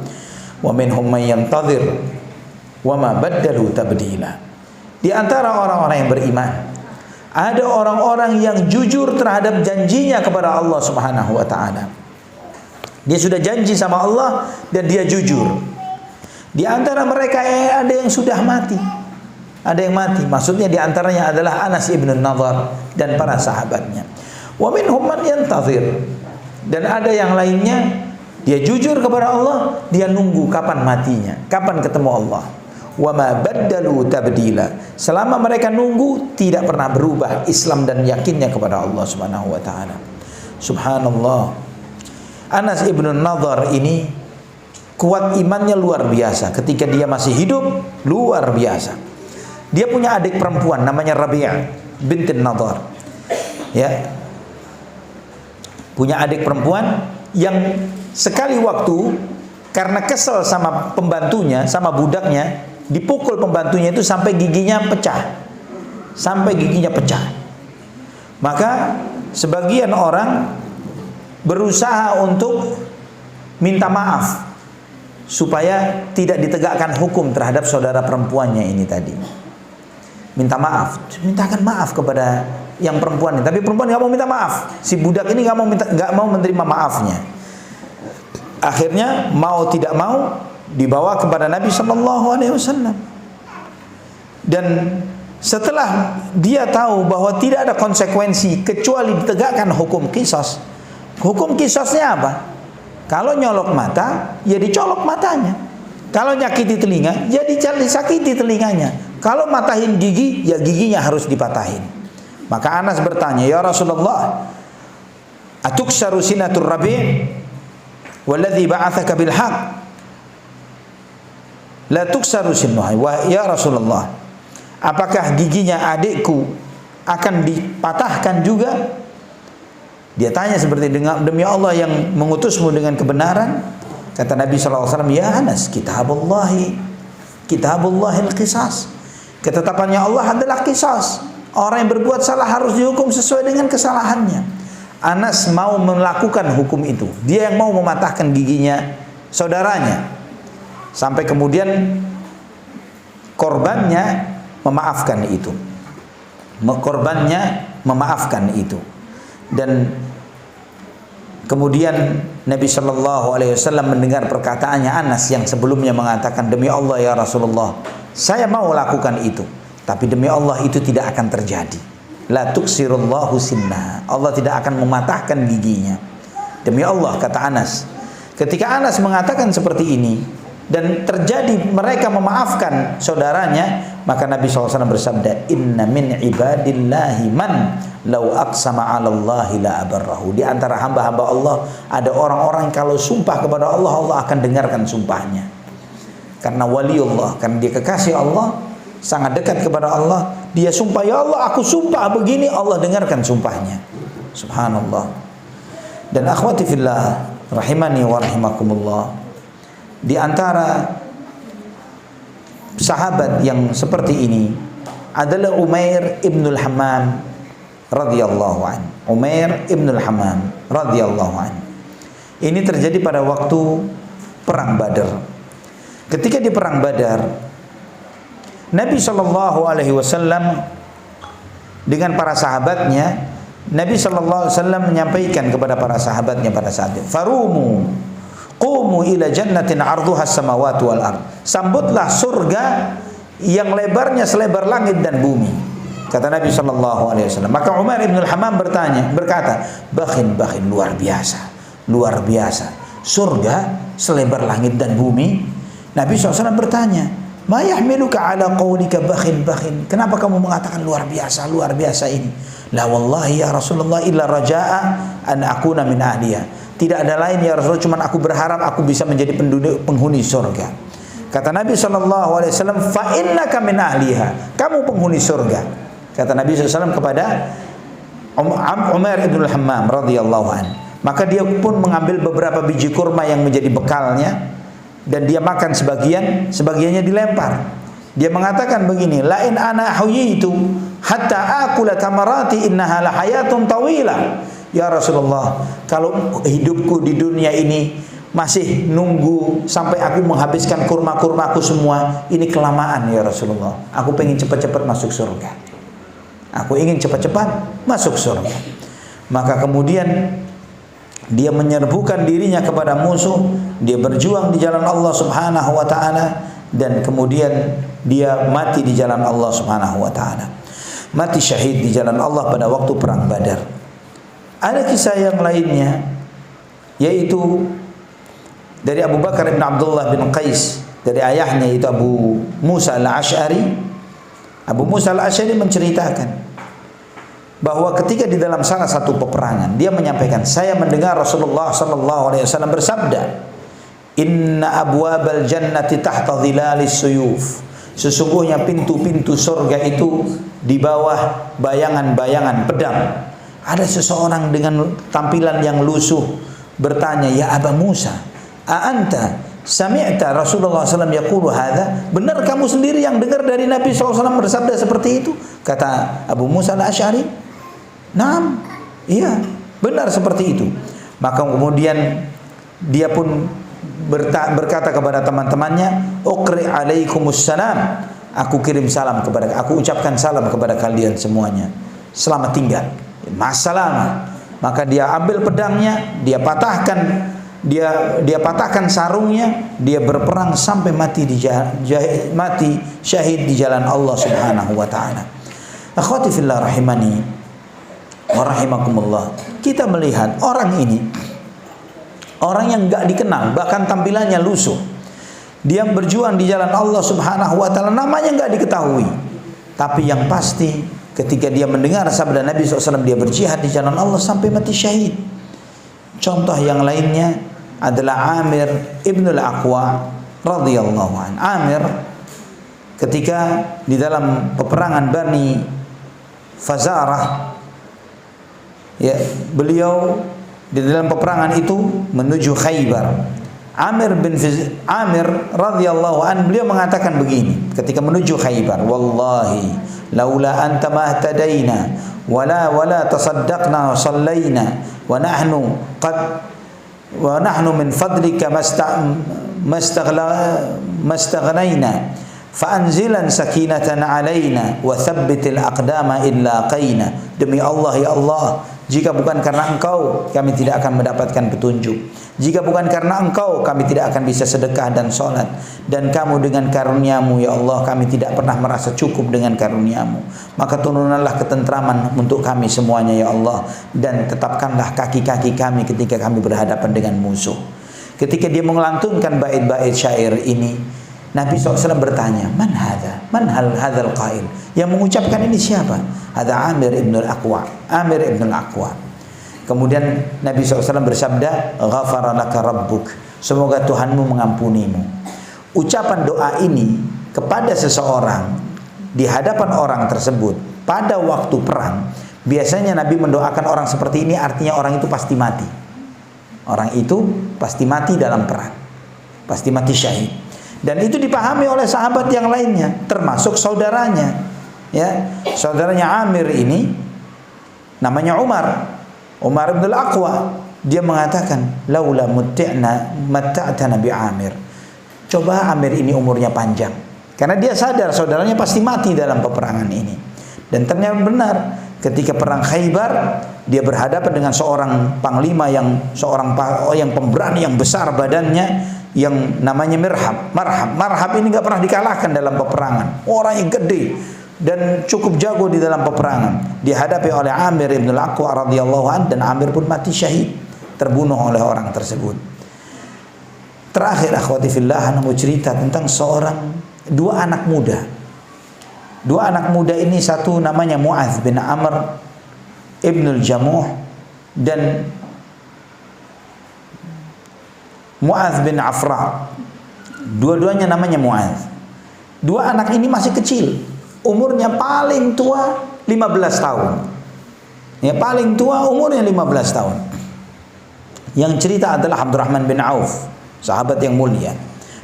A: wa minhum man yantadhir wa ma baddalu tabdila. Di antara orang-orang yang beriman ada orang-orang yang jujur terhadap janjinya kepada Allah Subhanahu wa taala. Dia sudah janji sama Allah dan dia jujur. Di antara mereka ada yang sudah mati. Ada yang mati. Maksudnya di antaranya adalah Anas ibn Nadhr dan para sahabatnya. Wa minhum man yantazir. Dan ada yang lainnya dia jujur kepada Allah, dia nunggu kapan matinya, kapan ketemu Allah. Wa ma baddalu tabdila. Selama mereka nunggu tidak pernah berubah Islam dan yakinnya kepada Allah Subhanahu wa taala. Subhanallah. Anas ibn Nadhr ini kuat imannya luar biasa. Ketika dia masih hidup, luar biasa. Dia punya adik perempuan namanya Rabi'ah bintin Nadhr. Ya. Punya adik perempuan yang sekali waktu karena kesel sama pembantunya, sama budaknya, dipukul pembantunya itu sampai giginya pecah. Sampai giginya pecah. Maka sebagian orang berusaha untuk minta maaf supaya tidak ditegakkan hukum terhadap saudara perempuannya ini tadi. Minta maaf, mintakan maaf kepada yang perempuan ini. Tapi perempuan nggak mau minta maaf. Si budak ini nggak mau menerima maafnya. Akhirnya mau tidak mau dibawa kepada Nabi Shallallahu Alaihi Wasallam. Dan setelah dia tahu bahwa tidak ada konsekuensi kecuali ditegakkan hukum qisas. Hukum qisasnya apa? Kalau nyolok mata, ya dicolok matanya. Kalau nyakiti telinga, ya disakiti telinganya. Kalau matahin gigi, ya giginya harus dipatahin. Maka Anas bertanya, ya Rasulullah, atuksaru sinatur rabi' walladhi ba'athaka bil haq la tuksaru sinuha. Wa ya Rasulullah, apakah giginya adikku akan dipatahkan juga? Dia tanya seperti, demi Allah yang mengutusmu dengan kebenaran. Kata Nabi SAW, ya Anas, kitabullahil qisas. Ketetapannya Allah adalah qisas. Orang yang berbuat salah harus dihukum sesuai dengan kesalahannya. Anas mau melakukan hukum itu. Dia yang mau mematahkan giginya saudaranya. Sampai kemudian korbannya memaafkan itu. Korbannya memaafkan itu. Dan kemudian Nabi Shallallahu Alaihi Wasallam mendengar perkataannya Anas yang sebelumnya mengatakan, demi Allah ya Rasulullah, saya mau lakukan itu, tapi demi Allah itu tidak akan terjadi. La tuksirullahu sinna, Allah tidak akan mematahkan giginya. Demi Allah, kata Anas. Ketika Anas mengatakan seperti ini dan terjadi mereka memaafkan saudaranya, maka Nabi SAW bersabda, inna min ibadillahi man law aqsama 'ala Allahi la abarrahu. Di antara hamba-hamba Allah ada orang-orang kalau sumpah kepada Allah, Allah akan dengarkan sumpahnya. Karena waliullah, karena dia kekasih Allah, sangat dekat kepada Allah, dia sumpah, ya Allah aku sumpah begini, Allah dengarkan sumpahnya. Subhanallah. Dan akhwati fillah rahimani wa rahimakumullah, di antara sahabat yang seperti ini adalah Umair ibnul Hammam radhiyallahu anhu. Umair ibnul Hammam radhiyallahu anhu. Ini terjadi pada waktu perang Badar. Ketika di perang Badar, Nabi Shallallahu Alaihi Wasallam dengan para sahabatnya, Nabi Shallallahu Alaihi Wasallam menyampaikan kepada para sahabatnya pada saat itu, farumu qumu ila jannatin arduha samawati wal ard. Sambutlah surga yang lebarnya selebar langit dan bumi, kata Nabi Shallallahu Alaihi Wasallam. Maka Umar ibn al-Hammam berkata, bakhin luar biasa, surga selebar langit dan bumi. Nabi SAW bertanya, ma yahmiluka ala qawlika bakhin, kenapa kamu mengatakan luar biasa ini? La wallahi ya Rasulullah illa raja'a an akuna min ahliya. Tidak ada lain ya Rasulullah, cuma aku berharap aku bisa menjadi penghuni surga. Kata Nabi SAW, fa innaka min ahliha, kamu penghuni surga. Kata Nabi SAW kepada Umar ibn al-Hammam radhiyallahu anhu. Maka dia pun mengambil beberapa biji kurma yang menjadi bekalnya, dan dia makan sebagiannya dilempar. Dia mengatakan begini, la in ana huyitu hatta akula tamarati innaha la hayatun tawilah. Ya Rasulullah, kalau hidupku di dunia ini masih nunggu sampai aku menghabiskan kurma-kurmaku semua, ini kelamaan ya Rasulullah. Aku pengen cepat-cepat masuk surga. Aku ingin cepat-cepat masuk surga. Maka kemudian dia menyerbukan dirinya kepada musuh, dia berjuang di jalan Allah Subhanahu wa taala, dan kemudian dia mati di jalan Allah Subhanahu wa taala. Mati syahid di jalan Allah pada waktu perang Badar. Ada kisah yang lainnya, yaitu dari Abu Bakar bin Abdullah bin Qais, dari ayahnya yaitu Abu Musa al-Ash'ari. Abu Musa al-Ash'ari menceritakan bahwa ketika di dalam salah satu peperangan, dia menyampaikan, saya mendengar Rasulullah SAW bersabda, inna abwabal jannati tahta dhilalis suyuf. Sesungguhnya pintu-pintu surga itu di bawah bayangan-bayangan pedang. Ada seseorang dengan tampilan yang lusuh bertanya, ya Aba Musa, a'anta sami'ta Rasulullah SAW yaqulu hadha? Benar kamu sendiri yang dengar dari Nabi SAW bersabda seperti itu? Kata Abu Musa al-Ash'ari, naam, iya, benar seperti itu. Maka kemudian dia pun berkata kepada teman-temannya, uqri alaikumus salam, aku kirim salam kepada, aku ucapkan salam kepada kalian semuanya, selamat tinggal, masalah. Maka dia ambil pedangnya, dia patahkan sarungnya, dia berperang sampai mati mati syahid di jalan Allah Subhanahu wa taala. Akhwati fillah rahimani wa rahimakumullah. Kita melihat orang ini, orang yang enggak dikenal, bahkan tampilannya lusuh, dia berjuang di jalan Allah Subhanahu wa taala, namanya enggak diketahui. Tapi yang pasti ketika dia mendengar sabda Nabi SAW, dia berjihad di jalan Allah sampai mati syahid. Contoh yang lainnya adalah Amir ibn al-Aqwa radhiyallahu anhu. Amir ketika di dalam peperangan Bani Fazarah, ya, beliau di dalam peperangan itu menuju Khaybar. Amir radhiyallahu anhu, beliau mengatakan begini ketika menuju Khaybar, wallahi laula anta mahtadaina wala tasaddaqna wa sallaina wa nahnu min fadlika mastaghnaina Fa'anzilan sakinatan alaina wa thabbitil aqdama illa qaina. Demi Allah ya Allah, jika bukan karena Engkau kami tidak akan mendapatkan petunjuk. Jika bukan karena Engkau kami tidak akan bisa sedekah dan sholat. Dan Kamu dengan karunia-Mu ya Allah, kami tidak pernah merasa cukup dengan karunia-Mu. Maka turunkanlah ketentraman untuk kami semuanya ya Allah, dan tetapkanlah kaki-kaki kami ketika kami berhadapan dengan musuh. Ketika dia mengelantunkan bait-bait syair ini, Nabi SAW bertanya, Man hadha? Man hadzal qail? Yang mengucapkan ini siapa? Hadza Amir ibn al-Aqwa. Amir ibn al-Aqwa. Kemudian Nabi SAW bersabda, Ghafara laka rabbuk. Semoga Tuhanmu mengampunimu. Ucapan doa ini kepada seseorang di hadapan orang tersebut pada waktu perang, biasanya Nabi mendoakan orang seperti ini, artinya orang itu pasti mati. Orang itu pasti mati dalam perang, pasti mati syahid. Dan itu dipahami oleh sahabat yang lainnya, termasuk saudaranya. Ya, saudaranya Amir ini namanya Umar bin al-Aqwa. Dia mengatakan, laula matta'tana bi Amir. Coba Amir ini umurnya panjang. Karena dia sadar saudaranya pasti mati dalam peperangan ini. Dan ternyata benar, ketika perang Khaybar, dia berhadapan dengan seorang panglima yang pemberani, yang besar badannya, yang namanya Marhab ini nggak pernah dikalahkan dalam peperangan. Orang yang gede dan cukup jago di dalam peperangan. Dihadapi oleh Amir ibn al-Aqwa radhiyallahu anhu, dan Amir pun mati syahid, terbunuh oleh orang tersebut. Terakhir akhwati fillah, mau cerita tentang dua anak muda. Dua anak muda ini, satu namanya Mu'adz bin Amr ibn al-Jamuh, dan Mu'adz bin Afra. Dua-duanya namanya Mu'adz. Dua anak ini masih kecil. Umurnya paling tua 15 tahun. Ya, paling tua umurnya 15 tahun. Yang cerita adalah Abdurrahman bin Auf, sahabat yang mulia.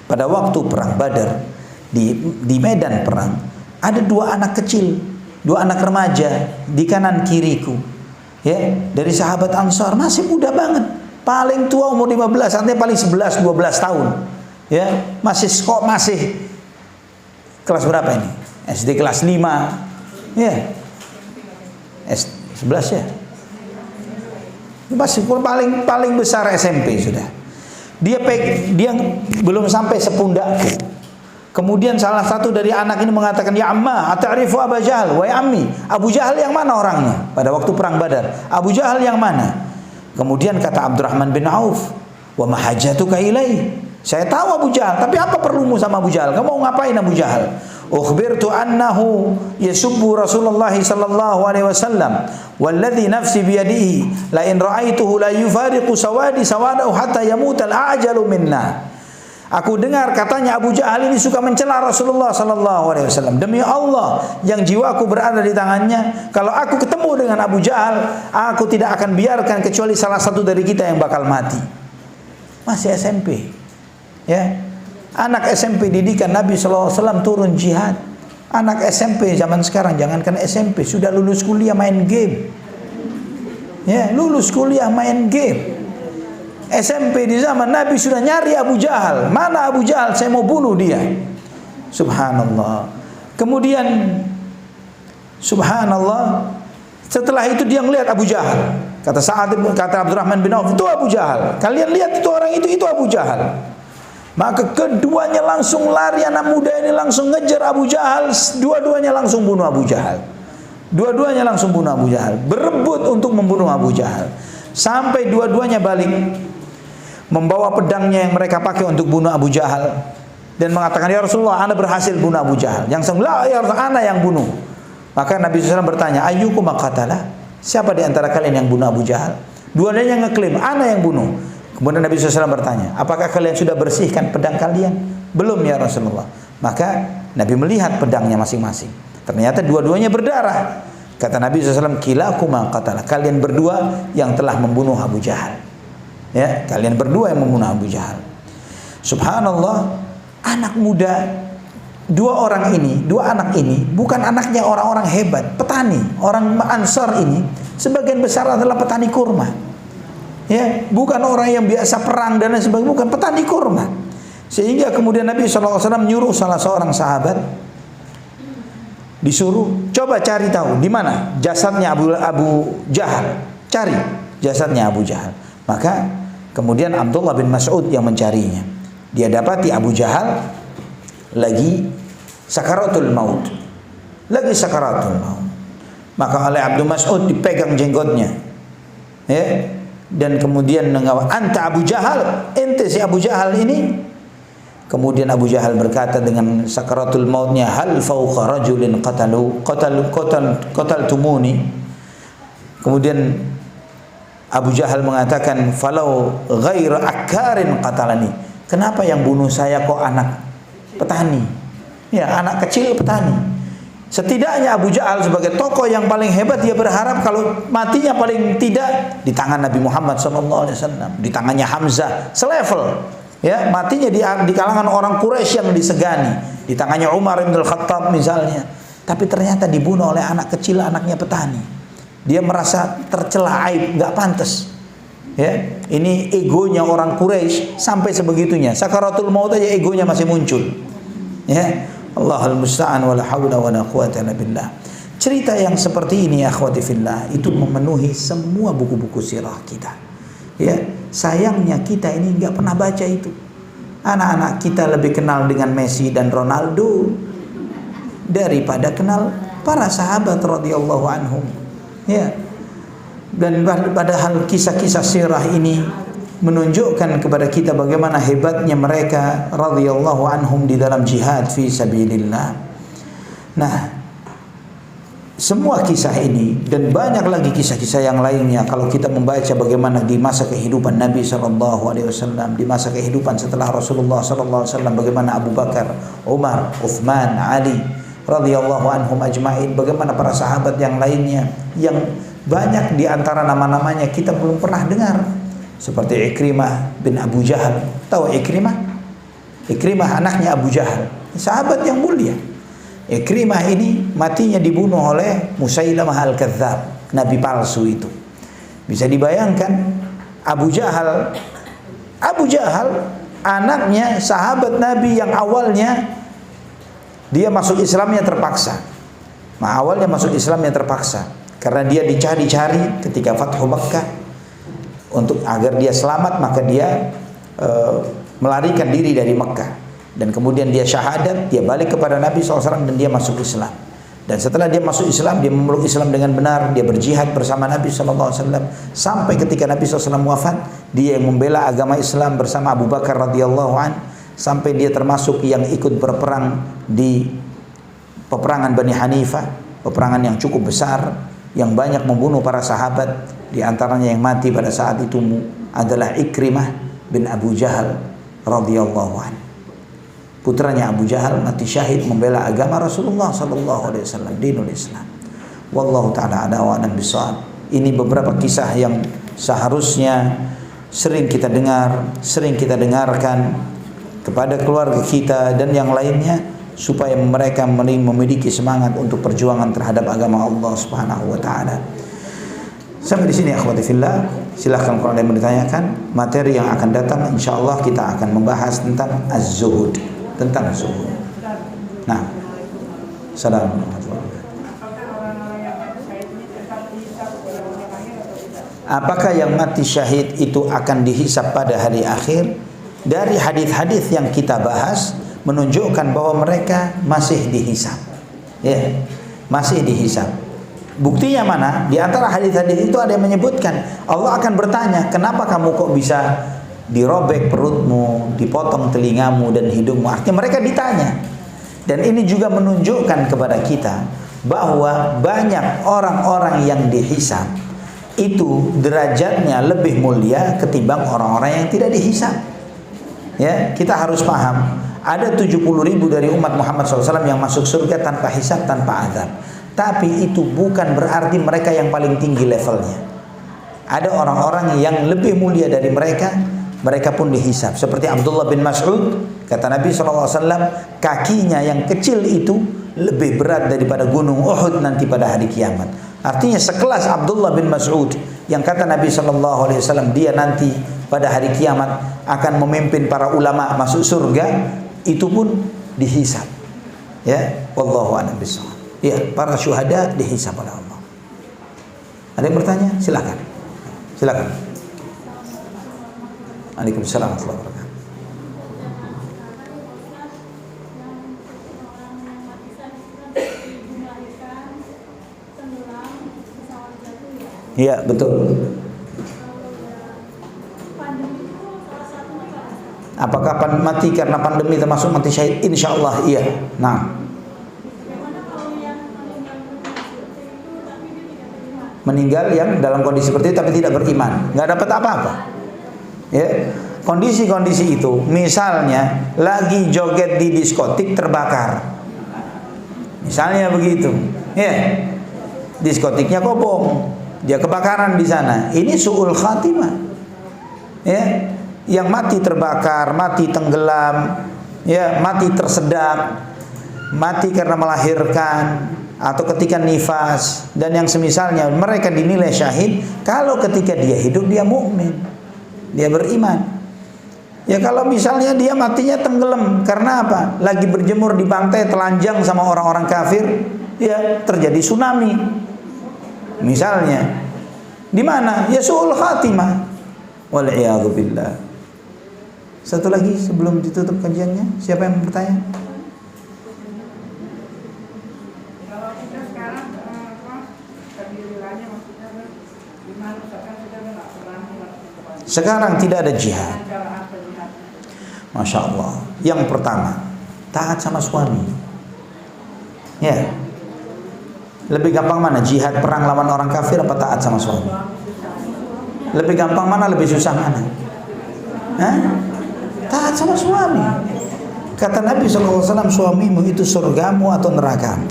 A: Pada waktu perang Badar, di medan perang, ada dua anak kecil, dua anak remaja di kanan kiriku. Ya, dari sahabat Ansar, masih muda banget. Paling tua umur 15, artinya paling 11-12 tahun. Ya, masih kelas berapa ini? SD kelas 5. Ya. S11 ya. Masih paling besar SMP sudah. Dia belum sampai sepundakku. Kemudian salah satu dari anak ini mengatakan, ya amma, ata'rifu Abu Jahal? Wahai ammi, Abu Jahal yang mana orangnya? Pada waktu perang Badar, Abu Jahal yang mana? Kemudian kata Abdurrahman bin Auf, wa ma hajatuka ilai? Saya tahu Abu Jahal, tapi apa perlumu sama Abu Jahal? Kamu mau ngapain Abu Jahal? Ukhbirtu annahu yasubbu Rasulullah sallallahu alaihi wasallam, walladhi nafsi biyadihi la in ra'aituhu la yufariqu sawadahu hatta yamuta al-ajalu minna. Aku dengar katanya Abu Jahal ini suka mencela Rasulullah sallallahu alaihi wasallam. Demi Allah yang jiwaku berada di tangannya, kalau aku ketemu dengan Abu Jahal, aku tidak akan biarkan kecuali salah satu dari kita yang bakal mati. Masih SMP. Ya. Anak SMP didikan Nabi sallallahu alaihi wasallam turun jihad. Anak SMP zaman sekarang, jangankan SMP, sudah lulus kuliah main game. Ya, lulus kuliah main game. SMP di zaman Nabi sudah nyari Abu Jahal. Mana Abu Jahal? Saya mau bunuh dia. Subhanallah. Kemudian subhanallah, setelah itu dia melihat Abu Jahal. Kata Abdurrahman bin Auf, itu Abu Jahal. Kalian lihat itu orang itu Abu Jahal. Maka keduanya langsung lari, anak muda ini langsung ngejar Abu Jahal. Dua-duanya langsung bunuh Abu Jahal. Dua-duanya langsung bunuh Abu Jahal. Berebut untuk membunuh Abu Jahal. Sampai dua-duanya balik, membawa pedangnya yang mereka pakai untuk bunuh Abu Jahal, dan mengatakan, ya Rasulullah, ana berhasil bunuh Abu Jahal. Yang sebelah, ya Rasulullah, ana yang bunuh. Maka Nabi SAW bertanya, ayyukum qatala? Siapa di antara kalian yang bunuh Abu Jahal? Dua-duanya ngeklaim, ana yang bunuh. Kemudian Nabi SAW bertanya, apakah kalian sudah bersihkan pedang kalian? Belum ya Rasulullah. Maka Nabi melihat pedangnya masing-masing. Ternyata dua-duanya berdarah. Kata Nabi SAW, kilakuma qatala, kalian berdua yang telah membunuh Abu Jahal. Ya, kalian berdua yang membunuh Abu Jahal. Subhanallah, anak muda, dua anak ini bukan anaknya orang-orang hebat, petani. Orang Ansar ini sebagian besar adalah petani kurma. Ya, bukan orang yang biasa perang dan lain sebagainya, bukan, petani kurma. Sehingga kemudian Nabi SAW menyuruh salah seorang sahabat, disuruh coba cari tahu di mana jasadnya Abu Jahal, cari jasadnya Abu Jahal. Maka kemudian Abdullah bin Mas'ud yang mencarinya. Dia dapati Abu Jahal lagi sakaratul maut, lagi sakaratul maut. Maka oleh Abdul Mas'ud dipegang jenggotnya, ya, dan kemudian mengawal, anta Abu Jahal, ente si Abu Jahal ini. Kemudian Abu Jahal berkata dengan sakaratul mautnya, hal fauqa rajulin qataltumuni. Kemudian Abu Jahal mengatakan, falau ghair akarin qatalani. Kenapa yang bunuh saya kok anak petani? Ya, anak kecil petani. Setidaknya Abu Jahal sebagai tokoh yang paling hebat, dia berharap kalau matinya paling tidak di tangan Nabi Muhammad SAW, di tangannya Hamzah, selevel. Ya, matinya di kalangan orang Quraisy yang disegani, di tangannya Umar bin Al-Khattab misalnya. Tapi ternyata dibunuh oleh anak kecil, anaknya petani. Dia merasa tercela, aib, nggak pantas. Ya, ini egonya orang Quraisy sampai sebegitunya. Sakaratul maut aja egonya masih muncul. Ya, Allahul musta'an wala haula wala quwata illa billah. Cerita yang seperti ini akhwati fillah itu memenuhi semua buku-buku sirah kita. Ya, sayangnya kita ini enggak pernah baca itu. Anak-anak kita lebih kenal dengan Messi dan Ronaldo daripada kenal para sahabat radhiyallahu anhum. Ya. Dan padahal kisah-kisah sirah ini menunjukkan kepada kita bagaimana hebatnya mereka radhiyallahu anhum di dalam jihad fi sabilillah. Nah, semua kisah ini dan banyak lagi kisah-kisah yang lainnya kalau kita membaca bagaimana di masa kehidupan Nabi SAW, di masa kehidupan setelah Rasulullah SAW, bagaimana Abu Bakar, Umar, Uthman, Ali radhiyallahu anhum ajma'in, bagaimana para sahabat yang lainnya yang banyak di antara nama-namanya kita belum pernah dengar. Seperti Ikrimah bin Abu Jahal. Tahu Ikrimah? Ikrimah anaknya Abu Jahal, sahabat yang mulia. Ikrimah ini matinya dibunuh oleh Musailamah al-Kadzdzab, nabi palsu itu. Bisa dibayangkan Abu Jahal anaknya sahabat Nabi yang awalnya dia masuk Islamnya terpaksa. Awalnya masuk Islamnya terpaksa karena dia dicari-cari ketika Fathu Makkah. Untuk agar dia selamat, maka dia melarikan diri dari Mekah, dan kemudian dia syahadat, dia balik kepada Nabi SAW dan dia masuk Islam. Dan setelah dia masuk Islam, dia memeluk Islam dengan benar, dia berjihad bersama Nabi SAW sampai ketika Nabi SAW wafat, dia yang membela agama Islam bersama Abu Bakar radhiyallahu an, sampai dia termasuk yang ikut berperang di peperangan Bani Hanifah, peperangan yang cukup besar, yang banyak membunuh para sahabat. Di antaranya yang mati pada saat itu adalah Ikrimah bin Abu Jahal radhiyallahu anhu. Putranya Abu Jahal mati syahid membela agama Rasulullah sallallahu alaihi wasallam, dinul Islam. Wallahu taala a'lam wa bishawab. Ini beberapa kisah yang seharusnya sering kita dengar, sering kita dengarkan kepada keluarga kita dan yang lainnya, supaya mereka memiliki semangat untuk perjuangan terhadap agama Allah Subhanahu wa taala. Sampai di sini akhwati fillah. Silahkan kalau ada yang ditanyakan. Materi yang akan datang insyaallah kita akan membahas tentang az-zuhud, tentang zuhud. Nah, assalamualaikum. Apakah yang mati syahid itu akan dihisab pada hari akhir? Dari hadis-hadis yang kita bahas menunjukkan bahwa mereka masih dihisab. Ya, masih dihisab. Buktinya mana? Di antara hadis-hadis itu ada yang menyebutkan Allah akan bertanya, kenapa kamu kok bisa dirobek perutmu, dipotong telingamu dan hidungmu? Artinya mereka ditanya. Dan ini juga menunjukkan kepada kita bahwa banyak orang-orang yang dihisab itu derajatnya lebih mulia ketimbang orang-orang yang tidak dihisab. Ya, kita harus paham, ada 70.000 dari umat Muhammad SAW yang masuk surga tanpa hisab, tanpa azab. Tapi itu bukan berarti mereka yang paling tinggi levelnya. Ada orang-orang yang lebih mulia dari mereka, mereka pun dihisab. Seperti Abdullah bin Mas'ud, kata Nabi SAW, kakinya yang kecil itu lebih berat daripada gunung Uhud nanti pada hari kiamat. Artinya sekelas Abdullah bin Mas'ud yang kata Nabi SAW dia nanti pada hari kiamat akan memimpin para ulama masuk surga, itu pun dihisab. Ya, wallahu a'lam bishawab. Ya, para syuhada dihisab oleh Allah. Ada yang bertanya? Silakan. Silakan. Waalaikumsalam warahmatullahi wabarakatuh. Iya, betul. Apakah mati karena pandemi termasuk mati syahid? Insya Allah iya. Nah, meninggal yang dalam kondisi seperti itu tapi tidak beriman, nggak dapat apa-apa. Ya, kondisi-kondisi itu, misalnya lagi joget di diskotik terbakar, misalnya begitu. Ya, diskotiknya kobong, dia kebakaran di sana. Ini su'ul khatimah. Ya, yang mati terbakar, mati tenggelam, ya, mati tersedak, mati karena melahirkan atau ketika nifas dan yang semisalnya, mereka dinilai syahid kalau ketika dia hidup dia mukmin, dia beriman. Ya kalau misalnya dia matinya tenggelam karena apa? Lagi berjemur di pantai telanjang sama orang-orang kafir, ya terjadi tsunami. Misalnya, di mana? Ya su'ul khatimah. Wal'iyadzu billah. Satu lagi sebelum ditutup kajiannya, siapa yang bertanya?
B: Kalau kita sekarang kebilaannya maksudnya gimana? Misalkan kita nggak perang kepada.
A: Sekarang tidak ada jihad. Masya Allah. Yang pertama, taat sama suami. Ya. Lebih gampang mana? Jihad perang lawan orang kafir apa taat sama suami? Lebih gampang mana? Lebih susah mana? Hah? Taat sama suami. Kata Nabi SAW, suamimu itu surgamu atau nerakamu?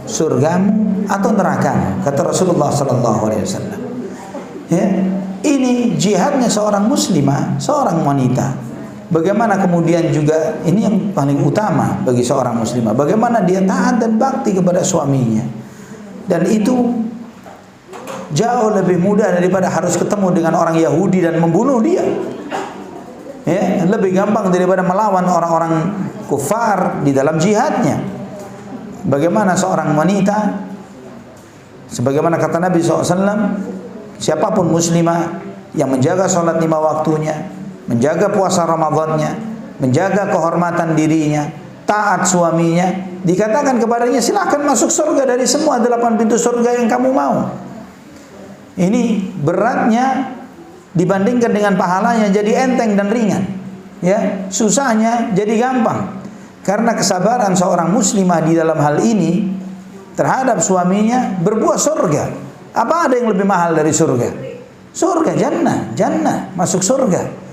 A: Surgamu atau nerakamu? Kata Rasulullah SAW. Ya, ini jihadnya seorang muslimah, seorang wanita. Bagaimana kemudian juga ini yang paling utama bagi seorang muslimah, bagaimana dia taat dan bakti kepada suaminya. Dan itu jauh lebih mudah daripada harus ketemu dengan orang Yahudi dan membunuh dia. Ya, lebih gampang daripada melawan orang-orang kufar di dalam jihadnya. Bagaimana seorang wanita, sebagaimana kata Nabi SAW, siapapun muslimah yang menjaga sholat 5 waktunya, menjaga puasa Ramadannya, menjaga kehormatan dirinya, taat suaminya, dikatakan kepadanya silakan masuk surga dari semua 8 pintu surga yang kamu mau. Ini beratnya dibandingkan dengan pahalanya jadi enteng dan ringan. Ya, susahnya jadi gampang. Karena kesabaran seorang muslimah di dalam hal ini terhadap suaminya berbuah surga. Apa ada yang lebih mahal dari surga? Surga, jannah, masuk surga.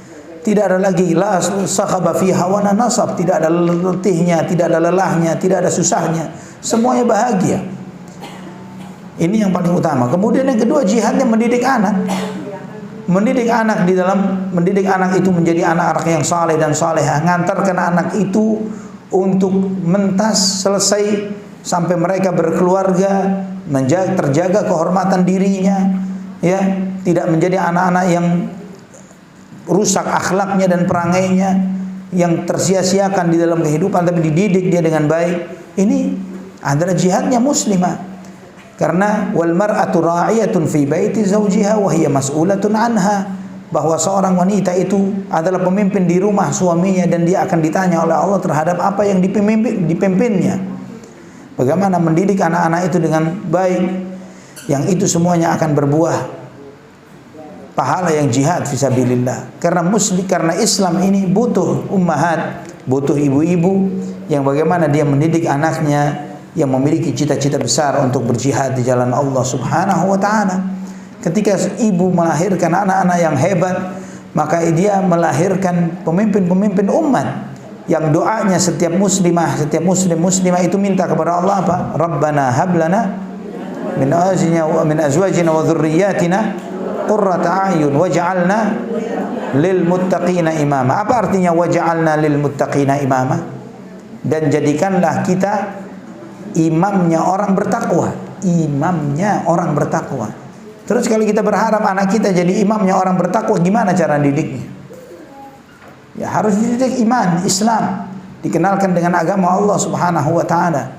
A: Tidak ada lagi la sakhaba fiha wa nasab, tidak ada letihnya, tidak ada lelahnya, tidak ada susahnya, semuanya bahagia. Ini yang paling utama. Kemudian yang kedua, jihadnya mendidik anak. Mendidik anak di dalam mendidik anak itu menjadi anak-anak yang saleh dan salehah, ngantarkan anak itu untuk mentas selesai sampai mereka berkeluarga, terjaga kehormatan dirinya, ya, tidak menjadi anak-anak yang rusak akhlaknya dan perangainya, yang tersia-siakan di dalam kehidupan, tapi dididik dia dengan baik. Ini adalah jihadnya muslimah. Karena wal mar'atu ra'iyatun fi baiti zawjiha wa hiya mas'ulatun anha, bahwa seorang wanita itu adalah pemimpin di rumah suaminya dan dia akan ditanya oleh Allah terhadap apa yang dipimpinnya. Bagaimana mendidik anak-anak itu dengan baik, yang itu semuanya akan berbuah pahala yang jihad fisabilillah. Karena Islam ini butuh ummahat, butuh ibu-ibu yang bagaimana dia mendidik anaknya yang memiliki cita-cita besar untuk berjihad di jalan Allah Subhanahu wa taala. Ketika ibu melahirkan anak-anak yang hebat, maka dia melahirkan pemimpin-pemimpin umat yang doanya setiap muslimah, setiap muslimah itu minta kepada Allah apa? Rabbana hablana min azwajina wa dhurriyyatina qurrata a'yun waj'alna lil muttaqina imama. Apa artinya waj'alna lil muttaqina imama? Dan jadikanlah kita imamnya orang bertakwa. imamnya orang bertakwa. Terus kalau kita berharap anak kita jadi imamnya orang bertakwa, gimana cara didiknya? Ya harus dididik iman, Islam, dikenalkan dengan agama Allah Subhanahu wa taala,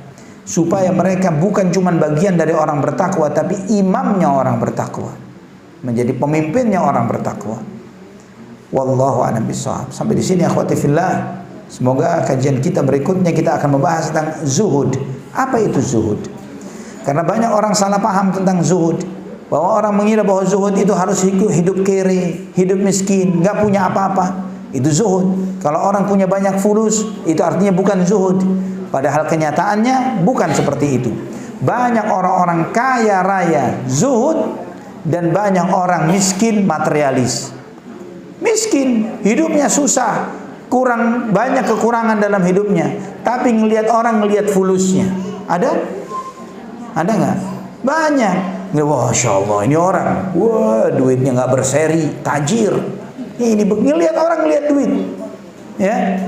A: supaya mereka bukan cuma bagian dari orang bertakwa, tapi imamnya orang bertakwa, menjadi pemimpinnya orang bertakwa. Wallahu a'lam bishawab. Sampai di sini akhwati fillah. Semoga kajian kita berikutnya kita akan membahas tentang zuhud. Apa itu zuhud? Karena banyak orang salah paham tentang zuhud, bahwa orang mengira bahwa zuhud itu harus hidup kere, hidup miskin, nggak punya apa-apa. Itu zuhud. Kalau orang punya banyak fulus, itu artinya bukan zuhud. Padahal kenyataannya bukan seperti itu. Banyak orang-orang kaya raya zuhud, dan banyak orang miskin materialis. Miskin, hidupnya susah, kurang banyak kekurangan dalam hidupnya, tapi ngelihat orang ngelihat fulusnya. Ada? Ada nggak? Banyak. Wah, Masya Allah, ini orang, wah duitnya nggak berseri, tajir. Ini ngelihat orang ngelihat duit, ya.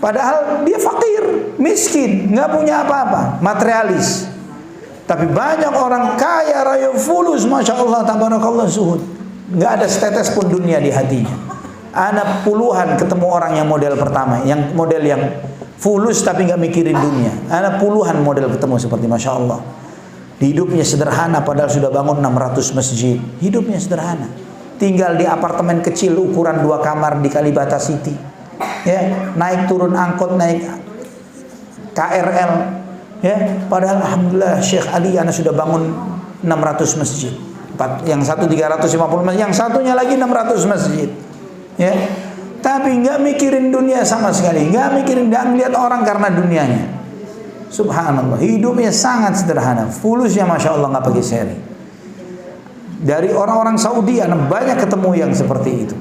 A: Padahal dia fakir, miskin, nggak punya apa-apa, materialis. Tapi banyak orang kaya raya fulus, Masya Allah, tabarakallah, zuhud. Nggak ada setetes pun dunia di hatinya. Ada puluhan ketemu orang yang model pertama, yang model yang fulus tapi nggak mikirin dunia. Ada puluhan model ketemu seperti Masya Allah. Hidupnya sederhana padahal sudah bangun 600 masjid. Hidupnya sederhana. Tinggal di apartemen kecil ukuran 2 kamar di Kalibata City. Ya, naik turun angkot, naik KRL. Ya, padahal alhamdulillah Syekh Ali ana sudah bangun 600 masjid. Yang satu 350 masjid, yang satunya lagi 600 masjid. Ya. Tapi nggak mikirin dunia sama sekali, nggak mikirin, nggak ngeliat orang karena dunianya. Subhanallah, hidupnya sangat sederhana, fulusnya Masya Allah, nggak pakai seri. Dari orang-orang Saudi, anak banyak ketemu yang seperti itu.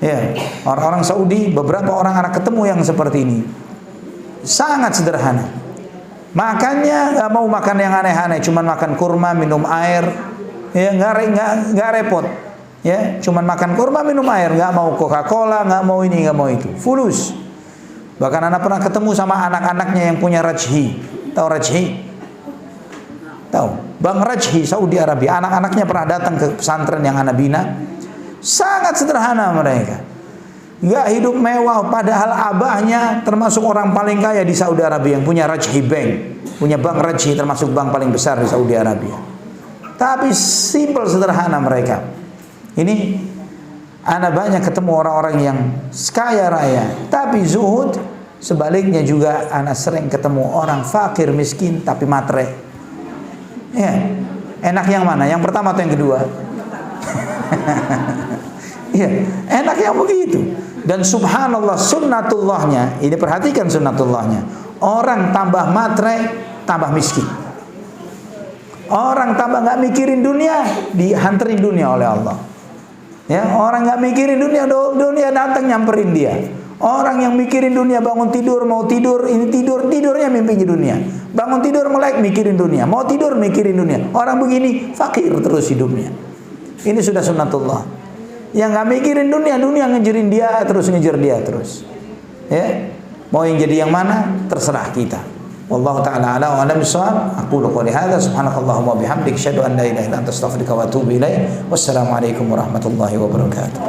A: Ya, orang-orang Saudi, beberapa orang anak ketemu yang seperti ini, sangat sederhana. Makannya nggak mau makan yang aneh-aneh, cuman makan kurma, minum air, ya nggak repot. Ya, cuman makan kurma, minum air, nggak mau Coca-Cola, nggak mau ini, nggak mau itu, fulus. Bahkan anak pernah ketemu sama anak-anaknya yang punya Rajhi. Tahu Rajhi? Tahu? Bang Rajhi, Saudi Arabia. Anak-anaknya pernah datang ke pesantren yang anak bina. Sangat sederhana mereka. Nggak hidup mewah, padahal abahnya termasuk orang paling kaya di Saudi Arabia, yang punya Rajhi Bank. Punya bank Rajhi, termasuk bank paling besar di Saudi Arabia. Tapi simple, sederhana mereka. Ini ana banyak ketemu orang-orang yang kaya raya tapi zuhud. Sebaliknya juga ana sering ketemu orang fakir miskin tapi matre. Ya, enak yang mana? Yang pertama atau yang kedua? Ya, enak yang begitu. Dan subhanallah, sunnatullahnya, ini perhatikan sunnatullahnya, orang tambah matre tambah miskin. Orang tambah nggak mikirin dunia, dihantarin dunia oleh Allah. Ya, orang nggak mikirin dunia, dunia datang nyamperin dia. Orang yang mikirin dunia, bangun tidur, mau tidur, ini tidurnya mimpinya dunia. Bangun tidur melek mikirin dunia, mau tidur mikirin dunia. Orang begini fakir terus hidupnya. Ini sudah sunnatullah. Yang nggak mikirin dunia, dunia ngejerin dia terus, ngejer dia terus. Ya, mau yang jadi yang mana terserah kita. Wallahu ta'ala ala wa alam bissawab. Aqulu qouli hadza subhanakallahumma wa bihamdika asyhadu an la ilaha illa anta astaghfiruka wa atubu ilaik. Wassalamu alaikum warahmatullahi wabarakatuh.